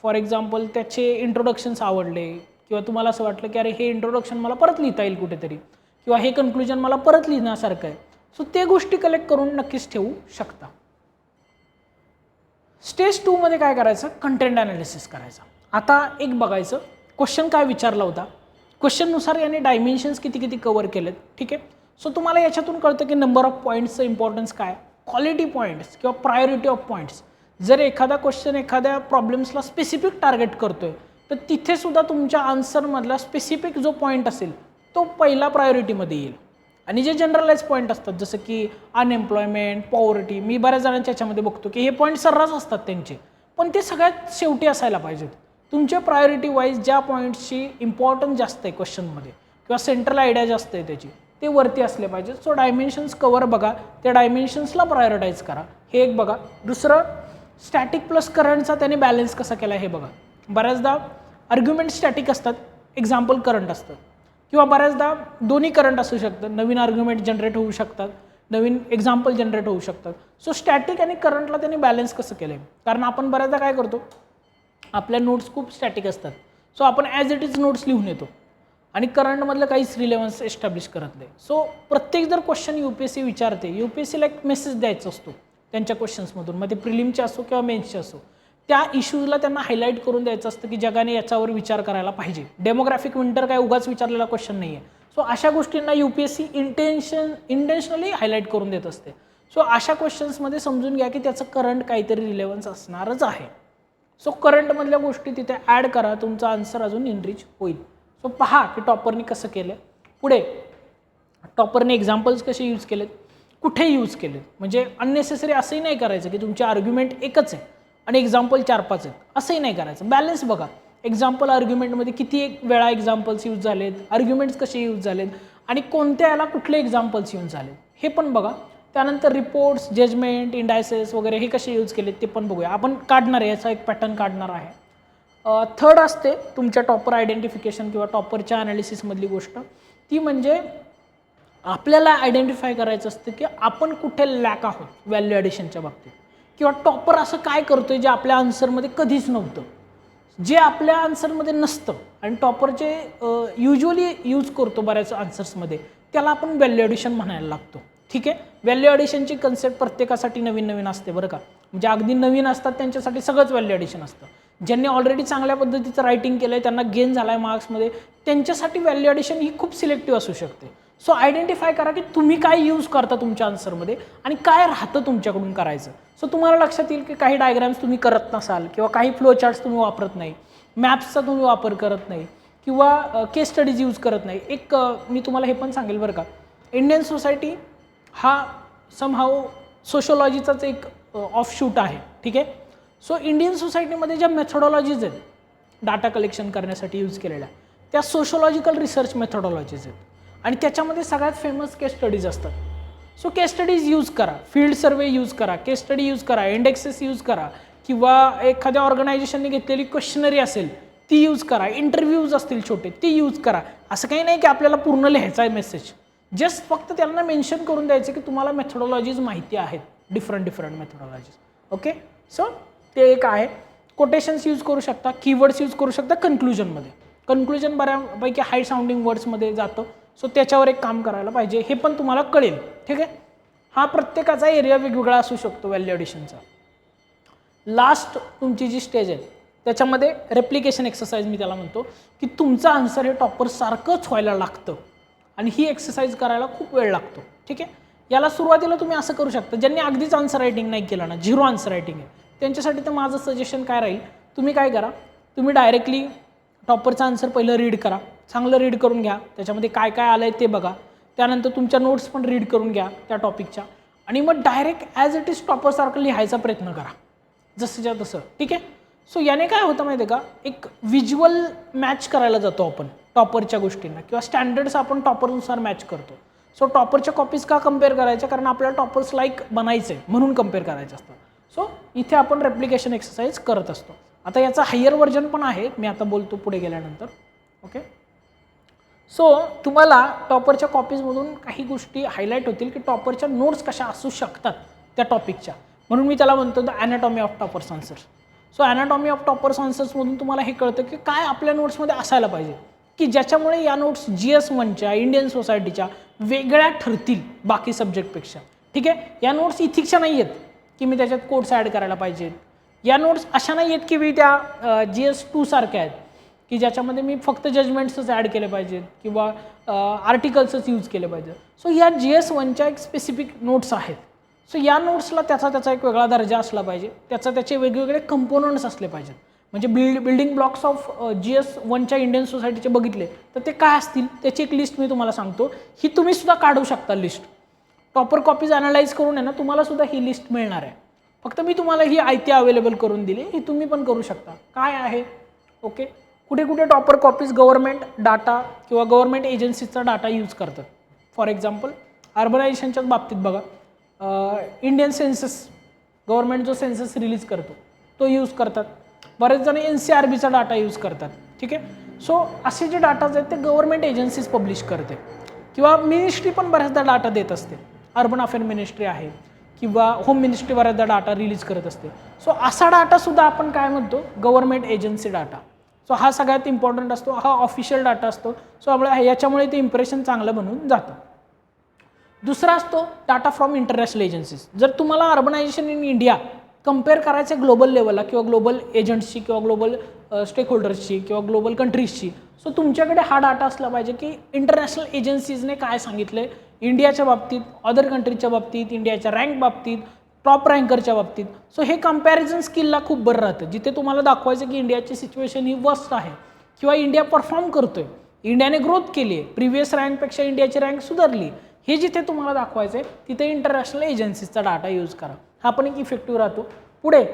फॉर एक्झाम्पल त्याचे इंट्रोडक्शन्स आवडले, किंवा तुम्हाला असं वाटलं की अरे हे इंट्रोडक्शन मला परत लिहिता येईल कुठेतरी, किंवा हे कन्क्लुजन मला परत लिहिण्यासारखं आहे. सो ते गोष्टी कलेक्ट करून नक्कीच ठेवू शकता. स्टेज 2मध्ये काय करायचं, कंटेंट ॲनालिसिस करायचं. आता एक बघायचं क्वेश्चन काय विचारला होता, क्वेश्चननुसार याने डायमेन्शन्स किती किती कव्हर केलेत. ठीक आहे. सो तुम्हाला याच्यातून कळतं की नंबर ऑफ पॉईंट्सचं इम्पॉर्टन्स काय, क्वालिटी पॉईंट्स किंवा प्रायोरिटी ऑफ पॉईंट्स. जर एखादा क्वेश्चन एखाद्या प्रॉब्लेम्सला स्पेसिफिक टार्गेट करतोय तर तिथे सुद्धा तुमच्या आन्सरमधला स्पेसिफिक जो पॉईंट असेल तो पहिला प्रायोरिटीमध्ये येईल. आणि जे जनरलाइज पॉईंट असतात जसं की अनएम्प्लॉयमेंट, पॉवर्टी, मी बऱ्याच जणांच्या याच्यामध्ये बघतो की हे पॉईंट सर्रास असतात त्यांचे, पण ते सगळ्यात शेवटी असायला पाहिजेत. तुमच्या प्रायोरिटी वाईज ज्या पॉईंट्सची इम्पॉर्टन्स जास्त आहे क्वेश्चनमध्ये किंवा सेंट्रल आयडिया जास्त आहे त्याची, ते वरती असले पाहिजेत. सो डायमेन्शन्स कवर बघा, त्या डायमेन्शन्सला प्रायोरिटाईज करा, हे एक बघा. दुसरं, स्टॅटिक प्लस करंटचा त्याने बॅलन्स कसा केला हे बघा. बऱ्याचदा आर्ग्युमेंट स्टॅटिक असतात, एक्झाम्पल करंट असतं किंवा बऱ्याचदा दोन्ही करंट असू शकतं, नवीन आर्ग्युमेंट जनरेट होऊ शकतात, नवीन एक्झाम्पल जनरेट होऊ शकतात. सो स्टॅटिक आणि करंटला त्यांनी बॅलन्स कसं केलं आहे, कारण आपण बऱ्याचदा काय करतो, आपल्या नोट्स खूप स्टॅटिक असतात, सो आपण ॲज इट इज नोट्स लिहून येतो आणि करंटमधलं काहीच रिलेव्हन्स एस्टॅब्लिश करत नाही. सो प्रत्येक जर क्वेश्चन UPSC विचारते, UPSCला एक मेसेज द्यायचा असतो त्यांच्या क्वेश्चन्समधून, मग ते प्रिलिमचे असो किंवा मेन्सचे असो, त्या इश्यूजला त्यांना हायलाईट करून द्यायचं असतं की जगाने याच्यावर विचार करायला पाहिजे. डेमोग्राफिक विंटर काय उगाच विचारलेला क्वेश्चन नाही आहे. सो अशा गोष्टींना UPSC इंटेन्शनली हायलाईट करून देत असते. सो अशा क्वेश्चन्समध्ये समजून घ्या की त्याचं करंट काहीतरी रिलेव्हन्स असणारच आहे. सो करंटमधल्या गोष्टी तिथे ॲड करा, तुमचा आन्सर अजून इनरिच होईल. सो पहा की टॉपरनी कसं केलं. पुढे टॉपरने एक्झाम्पल्स कसे यूज केलेत, कुठे यूज केलेत, म्हणजे अननेसेसरी असंही नाही करायचं की तुमचे आर्ग्युमेंट एकच आहे आणि एक्झाम्पल 4-5 आहेत, असंही नाही करायचं. बॅलन्स बघा, एक्झाम्पल आर्ग्युमेंटमध्ये किती वेळा एक्झाम्पल्स यूज झालेत, आर्ग्युमेंट्स कसे यूज झालेत आणि कोणत्या याला कुठले एक्झाम्पल्स यूज झालेत हे पण बघा. त्यानंतर रिपोर्ट्स, जजमेंट, इंडायसेस वगैरे हे कसे यूज केलेत ते पण बघूया. आपण काढणार आहे, याचा एक पॅटर्न काढणार आहे. थर्ड असते तुमच्या टॉपर आयडेंटिफिकेशन किंवा टॉपरच्या ॲनालिसिसमधली गोष्ट, ती म्हणजे आपल्याला आयडेंटिफाय करायचं असतं की आपण कुठे लॅक आहोत व्हॅल्यू ॲडिशनच्या बाबतीत, किंवा टॉपर असं काय करतोय जे आपल्या आन्सरमध्ये कधीच नव्हतं, जे आपल्या आन्सरमध्ये नसतं आणि टॉपर जे युजली यूज करतो बऱ्याच आन्सर्समध्ये, त्याला आपण व्हॅल्यू ॲडिशन म्हणायला लागतो. ठीक आहे, व्हॅल्यू ॲडिशनची कन्सेप्ट प्रत्येकासाठी नवीन नवीन असते बरं का, म्हणजे अगदी नवीन असतात त्यांच्यासाठी सगळंच व्हॅल्यू ॲडिशन असतं. ज्यांनी ऑलरेडी चांगल्या पद्धतीचं रायटिंग केलं आहे, त्यांना गेन झाला आहे मार्क्समध्ये, त्यांच्यासाठी व्हॅल्यू ॲडिशन ही खूप सिलेक्टिव्ह असू शकते. सो आयडेंटिफाय करा की तुम्ही काय यूज करता तुमच्या आन्सरमध्ये आणि काय राहतं तुमच्याकडून करायचं. सो तुम्हाला लक्षात येईल की काही डायग्राम्स तुम्ही करत नसाल किंवा काही फ्लो चार्ट्स तुम्ही वापरत नाही, मॅप्सचा तुम्ही वापर करत नाही किंवा केस स्टडीज यूज करत नाही. एक मी तुम्हाला हे पण सांगेल बरं का, इंडियन सोसायटी हा समहाऊ सोशोलॉजीचाच एक ऑफशूट आहे. ठीक आहे, सो इंडियन सोसायटीमध्ये ज्या मेथोडॉलॉजीज आहेत डाटा कलेक्शन करण्यासाठी यूज केलेल्या, त्या सोशोलॉजिकल रिसर्च मेथोडॉलॉजीज आहेत आणि त्याच्यामध्ये सगळ्यात फेमस केस स्टडीज असतात. सो केस स्टडीज यूज करा, फील्ड सर्वे यूज करा, केस स्टडी यूज करा, इंडेक्सेस यूज करा किंवा एखाद्या ऑर्गनायझेशनने घेतलेली क्वेश्चनरी असेल ती यूज करा, इंटरव्ह्यूज असतील छोटे ती यूज करा. असं काही नाही की आपल्याला पूर्ण लिहायचा आहे मेसेज, जस्ट फक्त त्यांना मेन्शन करून द्यायचं की तुम्हाला मेथोडॉलॉजीज माहिती आहेत, डिफरंट मेथोडॉलॉजीज. ओके, सो ते एक आहे. कोटेशन्स यूज करू शकता, कीवर्ड्स यूज करू शकता कन्क्लुजनमध्ये. कन्क्लुजन बऱ्यापैकी हाय साऊंडिंग वर्ड्समध्ये जातं, सो त्याच्यावर एक काम करायला पाहिजे, हे पण तुम्हाला कळेल. ठीक आहे, हा प्रत्येकाचा एरिया वेगवेगळा असू शकतो व्हॅल्यू ॲडिशनचा. लास्ट तुमची जी स्टेज आहे त्याच्यामध्ये रेप्लिकेशन एक्सरसाइज मी त्याला म्हणतो, की तुमचं आन्सर हे टॉपर सारखंच व्हायला लागतं आणि ही एक्सरसाइज करायला खूप वेळ लागतो. ठीक आहे, याला सुरुवातीला तुम्ही असं करू शकता, ज्यांनी अगदीच आन्सर रायटिंग नाही केलं ना, 0 आन्सर रायटिंग आहे, त्यांच्यासाठी तर माझं सजेशन काय राहील, तुम्ही काय करा, तुम्ही डायरेक्टली टॉपरचा आन्सर पहिलं रीड करा, चांगलं रीड करून घ्या, त्याच्यामध्ये काय काय आलं आहे ते बघा, त्यानंतर तुमच्या नोट्स पण रीड करून घ्या त्या टॉपिकच्या आणि मग डायरेक्ट ॲज इट इज टॉपरसारखं लिहायचा प्रयत्न करा, जसंच्या तसं. ठीक आहे, सो याने काय होतं माहिती आहे का, एक व्हिज्युअल मॅच करायला जातो आपण टॉपरच्या गोष्टींना किंवा स्टँडर्ड्स आपण टॉपरनुसार मॅच करतो. सो टॉपरच्या कॉपीज का कम्पेअर करायच्या, कारण आपल्याला टॉपर्स लाईक बनायचं आहे म्हणून कम्पेअर करायचं असतं. सो इथे आपण रेप्लिकेशन एक्सरसाइज करत असतो. आता याचा हायर व्हर्जन पण आहे, मी आता बोलतो पुढे गेल्यानंतर. ओके, सो तुम्हाला टॉपरच्या कॉपीजमधून काही गोष्टी हायलाईट होतील की टॉपरच्या नोट्स कशा असू शकतात त्या टॉपिकच्या, म्हणून मी त्याला म्हणतो the anatomy of toppers answers. So anatomy of toppers आन्सर्समधून तुम्हाला हे कळतं की काय आपल्या नोट्समध्ये असायला पाहिजे की ज्याच्यामुळे या नोट्स GS1च्या इंडियन सोसायटीच्या वेगळ्या ठरतील बाकी सब्जेक्टपेक्षा. ठीक आहे, या नोट्स इथिक्सच्या नाही आहेत की मी त्याच्यात कोड्स ॲड करायला पाहिजेत, या नोट्स अशा नाही आहेत की मी त्या GS2 सारख्या आहेत की ज्याच्यामध्ये मी फक्त जजमेंट्सच ॲड केले पाहिजेत किंवा आर्टिकल्सच यूज केले पाहिजे. सो या GS1च्या एक स्पेसिफिक नोट्स आहेत. सो या नोट्सला त्याचा एक वेगळा दर्जा असला पाहिजे, त्याचे वेगवेगळे कंपोनंट्स असले पाहिजेत. म्हणजे बिल्डिंग ब्लॉक्स ऑफ GS1च्या इंडियन सोसायटीचे बघितले तर ते काय असतील त्याची एक लिस्ट मी तुम्हाला सांगतो, ही तुम्ही सुद्धा काढू शकता लिस्ट. टॉपर कॉपीज ॲनालाइज करून आहे ना, तुम्हाला सुद्धा ही लिस्ट मिळणार आहे. फक्त मी तुम्हाला ही आयती अवेलेबल करून दिली, ही तुम्ही पण करू शकता. काय आहे, ओके, कुठे कुठे टॉपर कॉपीज गव्हर्नमेंट डाटा किंवा गव्हर्नमेंट एजन्सीचा डाटा यूज करतात. फॉर एक्झाम्पल अर्बनायझेशनच्याच बाबतीत बघा, इंडियन सेन्सस, गव्हर्नमेंट जो सेन्सस रिलीज करतो तो यूज करतात. बरेच जण NCRBचा डाटा यूज करतात. ठीक आहे, सो असे जे डाटाज आहेत ते गव्हर्नमेंट एजन्सीज पब्लिश करते किंवा मिनिस्ट्री पण बऱ्याचदा डाटा देत असते. अर्बन अफेअर मिनिस्ट्री आहे किंवा होम मिनिस्ट्री बऱ्याचदा डाटा रिलीज करत असते. सो असा डाटासुद्धा आपण काय म्हणतो, गव्हर्नमेंट एजन्सी डाटा. सो हा सगळ्यात इम्पॉर्टंट असतो, हा ऑफिशियल डाटा असतो. सो याच्यामुळे ते इम्प्रेशन चांगलं बनून जातं. दुसरा असतो डाटा फ्रॉम इंटरनॅशनल एजन्सीज. जर तुम्हाला अर्बनायझेशन इन इंडिया कम्पेअर करायचं ग्लोबल लेवलला किंवा ग्लोबल एजंट्सची किंवा ग्लोबल स्टेक होल्डर्सची किंवा ग्लोबल कंट्रीजची, सो तुमच्याकडे हा डाटा असला पाहिजे की इंटरनॅशनल एजन्सीजने काय सांगितलं इंडियाच्या बाबतीत, अदर कंट्रीजच्या बाबतीत, इंडियाच्या रँक बाबतीत, टॉप रँकरच्या बाबतीत. सो हे कम्पॅरिझन स्किलला खूप बरं राहतं, जिथे तुम्हाला दाखवायचं की इंडियाची सिच्युएशन ही वर्स्ट आहे किंवा इंडिया परफॉर्म करतोय, इंडियाने ग्रोथ केली आहे, प्रिव्हियस रँकपेक्षा इंडियाची रँक सुधारली, हे जिथे तुम्हाला दाखवायचं आहे तिथे इंटरनॅशनल एजन्सीजचा डाटा यूज करा. हा पण एक इफेक्टिव्ह राहतो. पुढे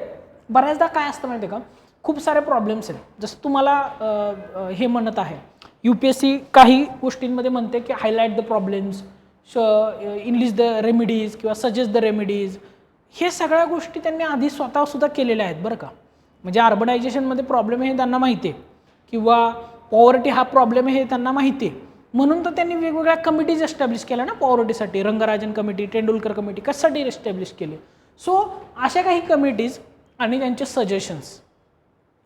बऱ्याचदा काय असतं माहिती आहे का, खूप सारे प्रॉब्लेम्स आहेत. जसं तुम्हाला हे म्हणत आहे UPSC काही गोष्टींमध्ये म्हणते की highlight the problems, enlist the remedies किंवा सजेस्ट द रेमेडीज. हे सगळ्या गोष्टी त्यांनी आधी स्वतःसुद्धा केलेल्या आहेत बरं का. म्हणजे अर्बनायझेशनमध्ये प्रॉब्लेम हे त्यांना माहिती आहे किंवा पॉवर्टी हा प्रॉब्लेम हे त्यांना माहिती आहे, म्हणून तर त्यांनी वेगवेगळ्या कमिटीज एस्टॅब्लिश केल्या ना पॉवर्टीसाठी. रंगराजन कमिटी, तेंडुलकर कमिटी कशासाठी एस्टॅब्लिश केली. सो अशा काही कमिटीज आणि त्यांचे सजेशन्स,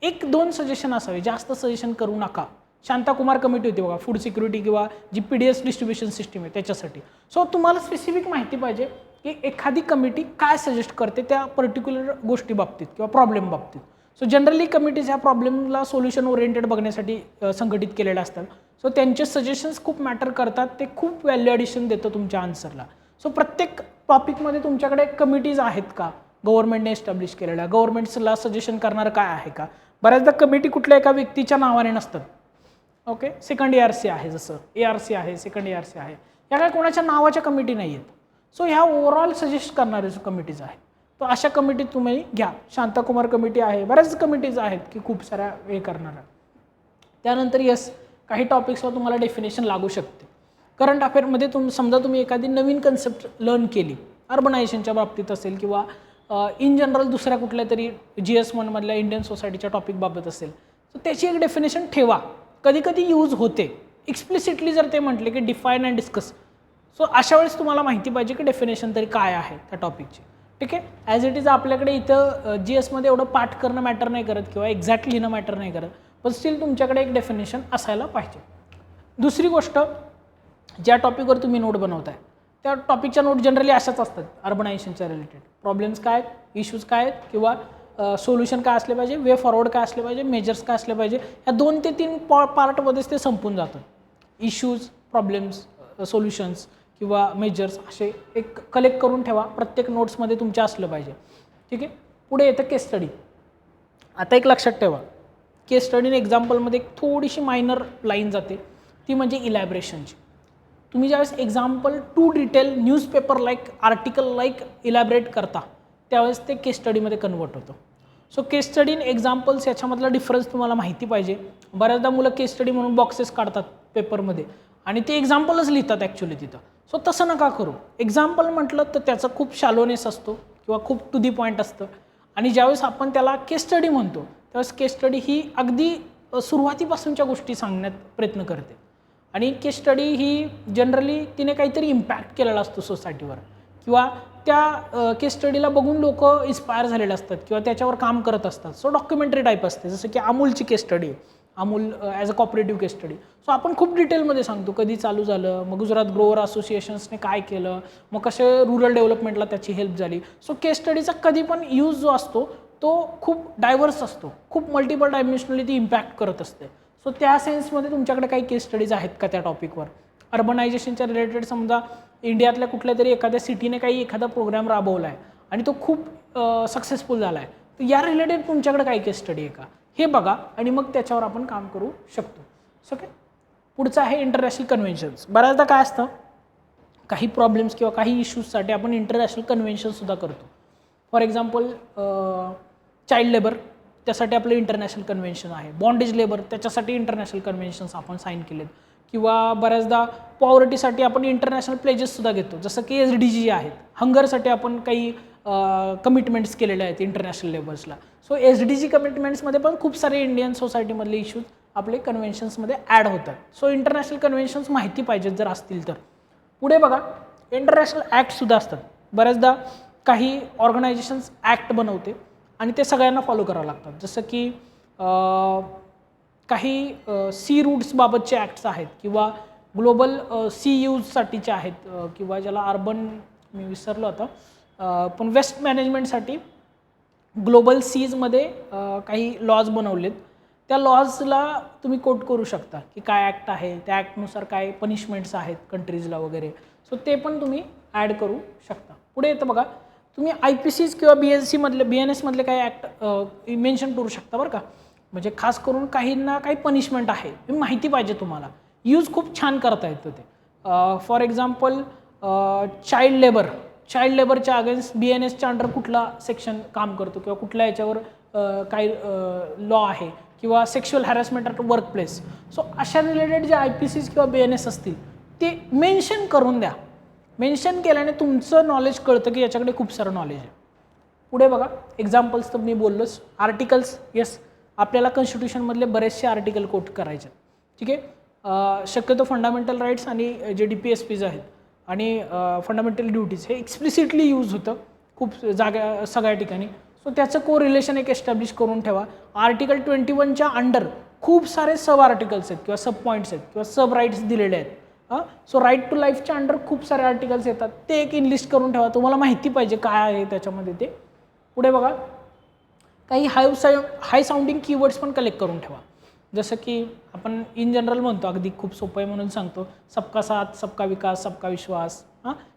1-2 सजेशन असावे, जास्त सजेशन करू नका. शांताकुमार कमिटी होती बघा, फूड सिक्युरिटी किंवा जी PDS डिस्ट्रीब्युशन सिस्टीम आहे त्याच्यासाठी. सो तुम्हाला स्पेसिफिक माहिती पाहिजे की एखादी कमिटी काय सजेस्ट करते त्या पर्टिक्युलर गोष्टी बाबतीत किंवा प्रॉब्लेम बाबतीत. सो जनरली कमिटीज ह्या प्रॉब्लेमला सोल्युशन ओरिएंटेड बघण्यासाठी संघटित केलेल्या असतात. सो त्यांचे सजेशन्स खूप मॅटर करतात, ते खूप व्हॅल्यू ॲडिशन देतं तुमच्या आन्सरला. सो प्रत्येक टॉपिकमध्ये तुमच्याकडे कमिटीज आहेत का गव्हर्नमेंटने एस्टॅब्लिश केलेल्या, गव्हर्नमेंट्सला सजेशन करणारं काय आहे का. बऱ्याचदा कमिटी कुठल्या एका व्यक्तीच्या नावाने नसतात. ओके, सेकंड ARC आहे, जसं ARC आहे, सेकंड ARC आहे, या काय कोणाच्या नावाच्या कमिटी नाही आहेत. सो ह्या ओव्हरऑल सजेस्ट करणारे जो कमिटीज आहेत, तो अशा कमिटीत तुम्ही घ्या. शांताकुमार कमिटी आहे, बऱ्याच कमिटीज आहेत की खूप साऱ्या हे करणाऱ्या. त्यानंतर काही टॉपिक्सवर तुम्हाला डेफिनेशन लागू शकते. करंट अफेअरमध्ये समजा तुम्ही एखादी नवीन कन्सेप्ट लर्न केली, अर्बनायझेशनच्या बाबतीत असेल किंवा इन जनरल दुसऱ्या कुठल्या तरी GS1 मधल्या इंडियन सोसायटीच्या टॉपिकबाबत असेल, तर त्याची एक डेफिनेशन ठेवा. कधी कधी यूज होते एक्सप्लिसिटली जर ते म्हटले की डिफाईन अँड डिस्कस. सो अशा वेळेस तुम्हाला माहिती पाहिजे की डेफिनेशन तरी काय आहे त्या टॉपिकची. ठीक आहे, ॲज इट इज आपल्याकडे इथं GSमध्ये एवढं पाठ करणं मॅटर नाही करत किंवा एक्झॅक्ट लिहिणं मॅटर नाही करत, पण स्टील तुमच्याकडे एक डेफिनेशन असायला पाहिजे. दुसरी गोष्ट, ज्या टॉपिकवर तुम्ही नोट बनवताय त्या टॉपिकच्या नोट जनरली अशाच असतात अर्बनायझेशनच्या रिलेटेड. प्रॉब्लेम्स काय आहेत, इश्यूज काय आहेत किंवा सोल्युशन काय असले पाहिजे, वे फॉरवर्ड काय असले पाहिजे, मेजर्स काय असले पाहिजे, या 2 ते 3 पार्टमध्येच ते संपून जातं. इश्यूज, प्रॉब्लेम्स, सोल्युशन्स किंवा मेजर्स असे एक कलेक्ट करून ठेवा, प्रत्येक नोट्समध्ये तुमच्या असलं पाहिजे. ठीक आहे, पुढे येतं केस स्टडी. आता एक लक्षात ठेवा, केस स्टडीने एक्झाम्पलमध्ये एक थोडीशी मायनर लाईन जाते, ती म्हणजे इलॅबरेशनची. तुम्ही ज्यावेळेस example to detail newspaper like article like elaborate करता त्यावेळेस ते केस स्टडीमध्ये कन्वर्ट होतं. So case study in examples याच्यामधला डिफरन्स तुम्हाला माहिती पाहिजे. बऱ्याचदा मुलं केस स्टडी म्हणून बॉक्सेस काढतात पेपरमध्ये आणि ते एक्झाम्पलच लिहितात ॲक्च्युली तिथं. सो तसं नका करू. एक्झाम्पल म्हटलं तर त्याचा खूप शॅलोनेस असतो किंवा खूप टू दी पॉईंट असतं, आणि ज्यावेळेस आपण त्याला केस स्टडी म्हणतो त्यावेळेस केस स्टडी ही अगदी सुरुवातीपासूनच्या गोष्टी सांगण्यात प्रयत्न करते. आणि केस स्टडी ही जनरली तिने काहीतरी इम्पॅक्ट केलेला असतो सोसायटीवर किंवा त्या केस स्टडीला बघून लोक इन्स्पायर झालेले असतात किंवा त्याच्यावर काम करत असतात. सो डॉक्युमेंटरी टाईप असते, जसं की अमूलची case study, Amul as a cooperative case study. So आपण खूप डिटेलमध्ये सांगतो कधी चालू झालं, मग गुजरात ग्रोवर असोसिएशन्सने काय केलं, मग कसे रुरल डेव्हलपमेंटला त्याची हेल्प झाली. सो केस स्टडीचा कधी पण यूज जो असतो तो खूप डायव्हर्स असतो, खूप मल्टिपल डायमेन्शनली ती इम्पॅक्ट करत असते. सो त्या सेन्समध्ये तुमच्याकडे काही केस स्टडीज आहेत का त्या टॉपिकवर. अर्बनायझेशनच्या रिलेटेड समजा इंडियातल्या कुठल्या तरी एखाद्या सिटीने काही एखादा प्रोग्राम राबवला आहे आणि तो खूप सक्सेसफुल झाला आहे, तर या रिलेटेड तुमच्याकडे काही केस स्टडी आहे का हे बघा आणि मग त्याच्यावर आपण काम करू शकतो. ओके, पुढचं आहे इंटरनॅशनल कन्व्हेन्शन्स. बऱ्याचदा काय असतं, काही प्रॉब्लेम्स किंवा काही इश्यूजसाठी आपण इंटरनॅशनल कन्व्हेन्शनसुद्धा करतो. फॉर एक्झाम्पल चाइल्ड लेबर, त्यासाठी आपलं इंटरनॅशनल कन्व्हेन्शन आहे. बॉन्डेज लेबर, त्याच्यासाठी इंटरनॅशनल कन्व्हेन्शन्स आपण साईन केलेत. किंवा बऱ्याचदा पॉवर्टीसाठी आपण इंटरनॅशनल प्लेजेससुद्धा घेतो, जसं की SDG आहेत. हंगरसाठी आपण काही कमिटमेंट्स केलेले आहेत इंटरनॅशनल लेवल्सला. सो SDG कमिटमेंट्समध्ये पण खूप सारे इंडियन सोसायटीमधले इश्यूज आपले कन्व्हेन्शन्समध्ये ॲड होतात. सो इंटरनॅशनल कन्व्हेन्शन्स माहिती पाहिजेत जर असतील तर. पुढे बघा, इंटरनॅशनल ॲक्टसुद्धा असतात. बऱ्याचदा काही ऑर्गनायझेशन्स ॲक्ट बनवते आणि ते सगळ्यांना फॉलो करावं लागतात. जसं की काही सी रूट्सबाबतचे ॲक्ट्स आहेत किंवा ग्लोबल सी यूजसाठीचे आहेत किंवा ज्याला अर्बन मी विसरलो होतं पण वेस्ट मॅनेजमेंटसाठी ग्लोबल सीजमध्ये काही लॉज बनवलेत. त्या लॉजला तुम्ही कोट करू शकता की काय ॲक्ट आहे, त्या ॲक्टनुसार काय पनिशमेंट्स आहेत कंट्रीजला वगैरे. सो ते पण तुम्ही ॲड करू शकता. पुढे येतं बघा, तुम्ही IPCs किंवा BNS मधले काही ॲक्ट मेन्शन करू शकता बरं का. म्हणजे खास करून काहींना काही पनिशमेंट आहे ही माहिती पाहिजे तुम्हाला. यूज खूप छान करता येतं ते. फॉर एक्झाम्पल चाइल्ड लेबरच्या अगेन्स्ट BNSच्या अंडर कुठला सेक्शन काम करतो किंवा कुठल्या याच्यावर काही लॉ आहे किंवा sexual harassment at work place. So अशा रिलेटेड जे IPCs किंवा BNS असतील ते मेन्शन करून द्या. मेन्शन केल्याने तुमचं नॉलेज कळतं की याच्याकडे खूप सारं नॉलेज आहे. पुढे बघा, एक्झाम्पल्स तर मी बोललोच. आर्टिकल्स, येस, आपल्याला कॉन्स्टिट्यूशनमधले बरेचसे आर्टिकल कोट करायचे. ठीक आहे. शक्यतो फंडामेंटल राईट्स आणि जे DPSPs आहेत आणि फंडामेंटल ड्युटीज हे एक्सप्लिसिटली यूज होतं खूप सगळ्या ठिकाणी. सो त्याचं कोरिलेशन एक एस्टॅब्लिश करून ठेवा. आर्टिकल 21च्या अंडर खूप सारे सब आर्टिकल्स आहेत किंवा सब पॉईंट्स आहेत किंवा सब राईट्स दिलेले आहेत. सो राईट टू लाईफच्या अंडर खूप सारे आर्टिकल्स येतात, ते एक इनलिस्ट करून ठेवा. तुम्हाला माहिती पाहिजे काय आहे त्याच्यामध्ये ते. पुढे बघा, काही हाय साऊंडिंग कीवर्ड्स पण कलेक्ट करून ठेवा. जसं की आपण इन जनरल म्हणतो, अगदी खूप सोपं आहे म्हणून सांगतो, सबका साथ, सबका विकास, सबका विश्वास.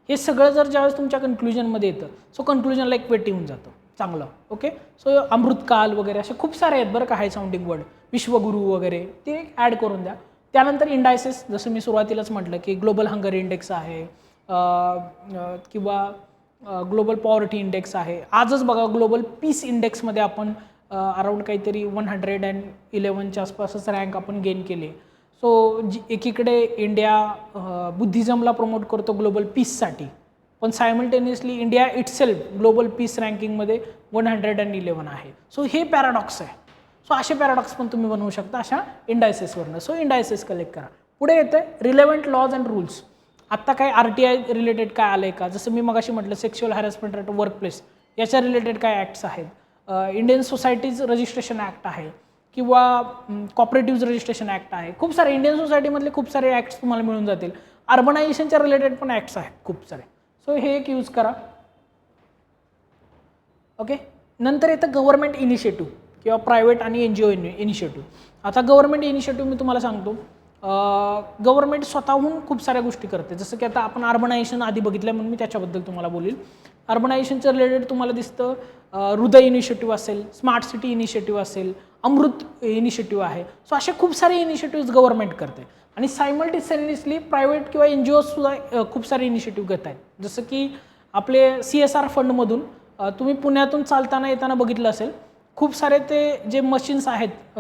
हे सगळं जर ज्यावेळेस तुमच्या कन्क्लुजनमध्ये येतं, सो कन्क्लुजनला एक वेटिंग होऊन जातं चांगलं. ओके. सो अमृतकाल वगैरे असे खूप सारे आहेत बरं का हाय साऊंडिंग वर्ड, विश्वगुरू वगैरे, ते ॲड करून द्या. त्यानंतर इंडायसेस, जसं मी सुरुवातीलाच म्हटलं की ग्लोबल हंगर इंडेक्स आहे किंवा ग्लोबल पॉवर्टी इंडेक्स आहे. आजच बघा ग्लोबल पीस इंडेक्समध्ये आपण अराऊंड काहीतरी 111च्या आसपासच रँक आपण गेन केले. सो एकीकडे इंडिया बुद्धिझमला प्रमोट करतो ग्लोबल पीससाठी, पण simultaneously India itself global peace रँकिंगमध्ये 111 आहे. सो हे पॅराडॉक्स आहे. सो असे पॅराडॉक्स पण तुम्ही बनवू शकता अशा इंडायसेसवरनं. सो इंडायसेस कलेक्ट करा. पुढे येतं रिलेव्हंट लॉज अँड रूल्स. आत्ता काय RTI रिलेटेड काय आलं आहे का, जसं मी मगाशी म्हटलं sexual harassment at work place, याच्या रिलेटेड काय ॲक्ट्स आहेत. इंडियन सोसायटीज रजिस्ट्रेशन ॲक्ट आहे किंवा कॉपरेटिव्ज रजिस्ट्रेशन ॲक्ट आहे. खूप सारे इंडियन सोसायटीमधले खूप सारे ॲक्ट्स तुम्हाला मिळून जातील. अर्बनायझेशनच्या रिलेटेड पण ॲक्ट्स आहेत खूप सारे. सो हे एक यूज करा. ओके. नंतर येतं गव्हर्नमेंट इनिशिएटिव्ह किंवा प्रायव्हेट आणि NGO इनिशिएटिव्ह. आता गव्हर्नमेंट इनिशिएटिव्ह मी तुम्हाला सांगतो, गव्हर्नमेंट स्वतःहून खूप साऱ्या गोष्टी करते. जसं की आता आपण अर्बनायझेशन आधी बघितलं म्हणून मी त्याच्याबद्दल तुम्हाला बोलील. अर्बनायझेशनच्या रिलेटेड तुम्हाला दिसतं हृदय इनिशिएटिव्ह असेल, स्मार्ट सिटी इनिशिएटिव्ह असेल, अमृत इनिशिएटिव्ह आहे. सो असे खूप सारे इनिशिएटिव्ह गव्हर्नमेंट करते आणि सायमल्टेनियसली प्रायव्हेट किंवा NGOसुद्धा खूप सारे इनिशिएटिव्ह घेत आहेत. जसं की आपले CSR फंडमधून तुम्ही पुण्यातून चालताना येताना बघितलं असेल, खूप सारे ते जे मशीन्स आहेत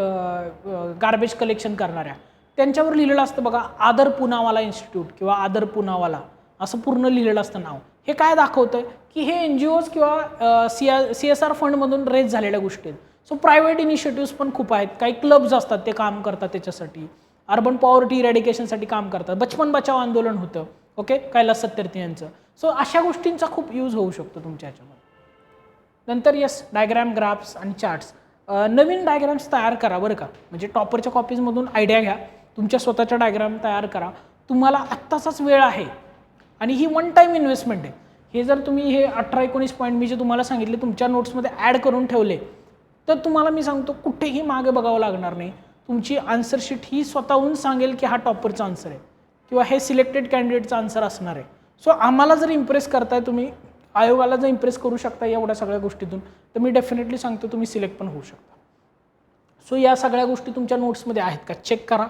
गार्बेज कलेक्शन करणाऱ्या, त्यांच्यावर लिहिलेलं असतं बघा, आदर पुनावाला इन्स्टिट्यूट किंवा आदर पुनावाला असं पूर्ण लिहिलेलं असतं नाव. हे काय दाखवतं की हे NGOज किंवा CSR फंडमधून रेज झालेल्या गोष्टी आहेत. सो प्रायव्हेट इनिशिएटिव्स पण खूप आहेत. काही क्लब्स असतात ते काम करतात त्याच्यासाठी, अर्बन पॉवर्टी इरॅडिकेशनसाठी काम करतात. बचपन बचाव आंदोलन होतं, ओके, कैलास सत्यार्थी यांचं. सो अशा गोष्टींचा खूप यूज होऊ शकतो तुमच्या ह्याच्यामध्ये. नंतर येस, डायग्राम, ग्राफ्स आणि चार्ट्स. नवीन डायग्राम्स तयार करा बरं का. म्हणजे टॉपरच्या कॉपीजमधून आयडिया घ्या, तुमच्या स्वतःच्या डायग्राम तयार करा. तुम्हाला आत्ताचाच वेळ आहे आणि ही वन टाईम इन्व्हेस्टमेंट आहे. हे जर तुम्ही हे 18-19 पॉईंट मी जे तुम्हाला सांगितले तुमच्या नोट्समध्ये ॲड करून ठेवले, तर तुम्हाला मी सांगतो कुठेही मागे बघावं लागणार नाही. तुमची आन्सर शीट ही स्वतःहून सांगेल की हा टॉपरचा आन्सर आहे किंवा हे सिलेक्टेड कॅन्डिडेटचा आन्सर असणार आहे. सो आम्हाला जर इम्प्रेस करताय तुम्ही, आयोगाला जर इम्प्रेस करू शकता एवढ्या सगळ्या गोष्टीतून, तर मी डेफिनेटली सांगतो तुम्ही सिलेक्ट पण होऊ शकता. सो या सगळ्या गोष्टी तुमच्या नोट्समध्ये आहेत का चेक करा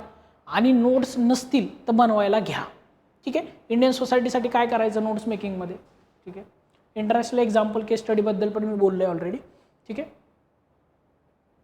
आणि नोट्स नसतील तर बनवायला घ्या. ठीक आहे. इंडियन सोसायटीसाठी काय करायचं नोट्स मेकिंगमध्ये. ठीक आहे. इंटरनॅशनल एक्झाम्पल केस स्टडीबद्दल पण मी बोललो आहे ऑलरेडी. ठीक आहे.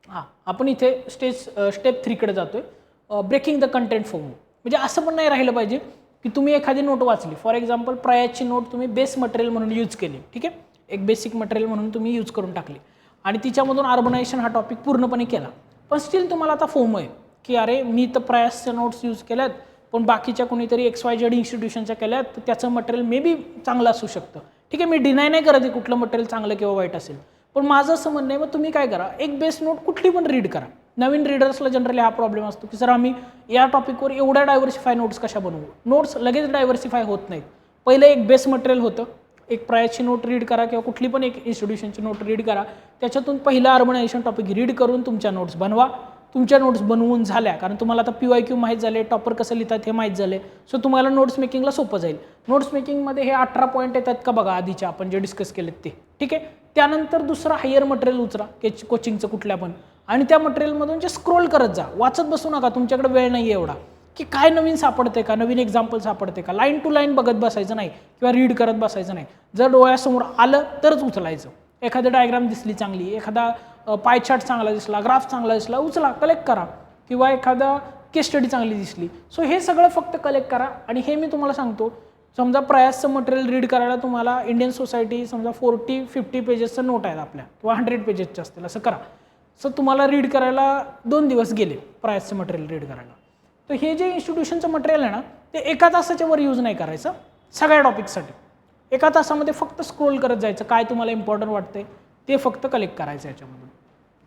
हां, आपण इथे स्टेप 3कडे जातो आहे, ब्रेकिंग द कंटेंट फॉर्म. म्हणजे असं पण नाही राहिलं पाहिजे की तुम्ही एखादी नोट वाचली, फॉर एक्झाम्पल प्रयासची नोट तुम्ही बेस मटेरियल म्हणून यूज केली. ठीक आहे. एक बेसिक मटेरियल म्हणून तुम्ही यूज करून टाकली आणि तिच्यामधून अर्बनायझेशन हा टॉपिक पूर्णपणे केला, पण स्टील तुम्हाला आता फोमो आहे की अरे मी तर प्रयासच्या नोट्स यूज केल्यात, पण बाकीच्या कोणीतरी XYZ इन्स्टिट्यूशनच्या केल्यात, तर त्याचं मटेरियल मे बी चांगलं असू शकतं. ठीक आहे, मी डिनाय नाही करत आहे कुठलं मटेरियल चांगलं किंवा वाईट असेल, पण माझं असं म्हणणं आहे, मग तुम्ही काय करा, एक बेस नोट कुठली पण रीड करा. नवीन रीडर्सला जनरली हा प्रॉब्लेम असतो की सर आम्ही या टॉपिकवर एवढ्या डायव्हर्सिफाय नोट्स कशा बनवू. नोट्स लगेच डायव्हर्सिफाय होत नाहीत. पहिलं एक बेस मटेरियल होतं, एक प्रायसची नोट रीड करा किंवा कुठली पण एक इन्स्टिट्यूशनची नोट रीड करा, त्याच्यातून पहिला अर्बनायझेशन टॉपिक रीड करून तुमच्या नोट्स बनवा. तुमच्या नोट्स बनवून झाल्या, कारण तुम्हाला आता PYQ माहीत झाले, टॉपर कसं लिहितात हे माहीत झाले, सो तुम्हाला नोट्स मेकिंगला सोपं जाईल. नोट्स मेकिंगमध्ये हे 18 पॉईंट येतात का बघा आधीच्या आपण जे डिस्कस केलेत ते. ठीक आहे, त्यानंतर दुसरं हायर मटेरियल उचला कोचिंगचं कुठल्या पण, आणि त्या मटेरियलमधून जे स्क्रोल करत जा, वाचत बसू नका, तुमच्याकडे वेळ नाही आहे एवढा की काय नवीन सापडते का, नवीन एक्झाम्पल सापडते का. लाईन टू लाईन बघत बसायचं नाही किंवा रीड करत बसायचं नाही. जर डोळ्यासमोर आलं तरच उचलायचं. एखादी डायग्राम दिसली चांगली, एखादा पाय चार्ट चांगला दिसला, ग्राफ चांगला दिसला, उचला, कलेक्ट करा. किंवा एखादा केस स्टडी चांगली दिसली, सो हे सगळं फक्त कलेक्ट करा. आणि हे मी तुम्हाला सांगतो, समजा प्रयासचं मटेरियल रीड करायला तुम्हाला इंडियन सोसायटी समजा 40-50 पेजेसचं नोट आहेत आपल्या, किंवा 100 पेजेसचे असतील, असं करा. सो तुम्हाला रीड करायला 2 दिवस गेले प्रयासचं मटेरियल रीड करायला. तर हे जे इन्स्टिट्यूशनचं मटेरियल आहे ना, ते एका तासाच्या वर यूज नाही करायचं सगळ्या टॉपिकसाठी. एका तासामध्ये फक्त स्क्रोल करत जायचं, काय तुम्हाला इम्पॉर्टंट वाटते ते फक्त कलेक्ट करायचं याच्यामधून.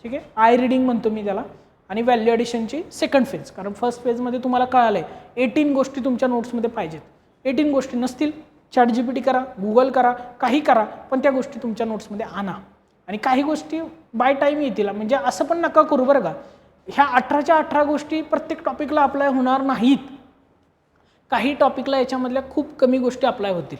ठीक आहे, आय रीडिंग म्हणतो मी त्याला. आणि व्हॅल्यू ॲडिशनची सेकंड फेज, कारण फर्स्ट फेजमध्ये तुम्हाला कळालं आहे 18 गोष्टी तुमच्या नोट्समध्ये पाहिजेत. 18 गोष्टी नसतील, ChatGPT करा, गुगल करा, काही करा, पण त्या गोष्टी तुमच्या नोट्समध्ये आणा. आणि काही गोष्टी बाय टाईम येतील, म्हणजे असं पण नका करू बरं का, ह्या 18च्या 18 गोष्टी प्रत्येक टॉपिकला अप्लाय होणार नाहीत. काही टॉपिकला याच्यामधल्या खूप कमी गोष्टी अप्लाय होतील.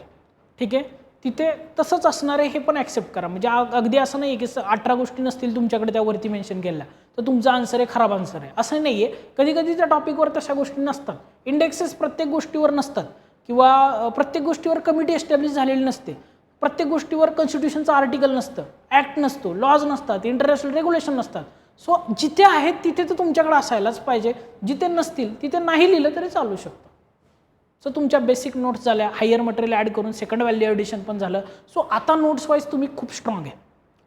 ठीक आहे, तिथे तसंच असणार आहे हे पण ॲक्सेप्ट करा. म्हणजे अगदी असं नाही आहे की 18 गोष्टी नसतील तुमच्याकडे त्यावरती मेन्शन केल्या तर तुमचा आन्सर आहे खराब आन्सर आहे, असं नाही आहे. कधी कधी त्या टॉपिकवर तशा गोष्टी नसतात, इंडेक्सेस प्रत्येक गोष्टीवर नसतात, किंवा प्रत्येक गोष्टीवर कमिटी एस्टॅब्लिश झालेली नसते, प्रत्येक गोष्टीवर कॉन्स्टिट्यूशनचं आर्टिकल नसतं, ॲक्ट नसतो, लॉज नसतात, इंटरनॅशनल रेग्युलेशन नसतात. सो जिथे आहेत तिथे तर तुमच्याकडे असायलाच पाहिजे, जिथे नसतील तिथे नाही लिहिलं तरी चालू शकतं. सो तुमच्या बेसिक नोट्स झाल्या, हायर मटेरियल ॲड करून सेकंड व्हॅल्यू ॲडिशन पण झालं. सो आता नोट्स वाईज तुम्ही खूप स्ट्रॉंग आहे.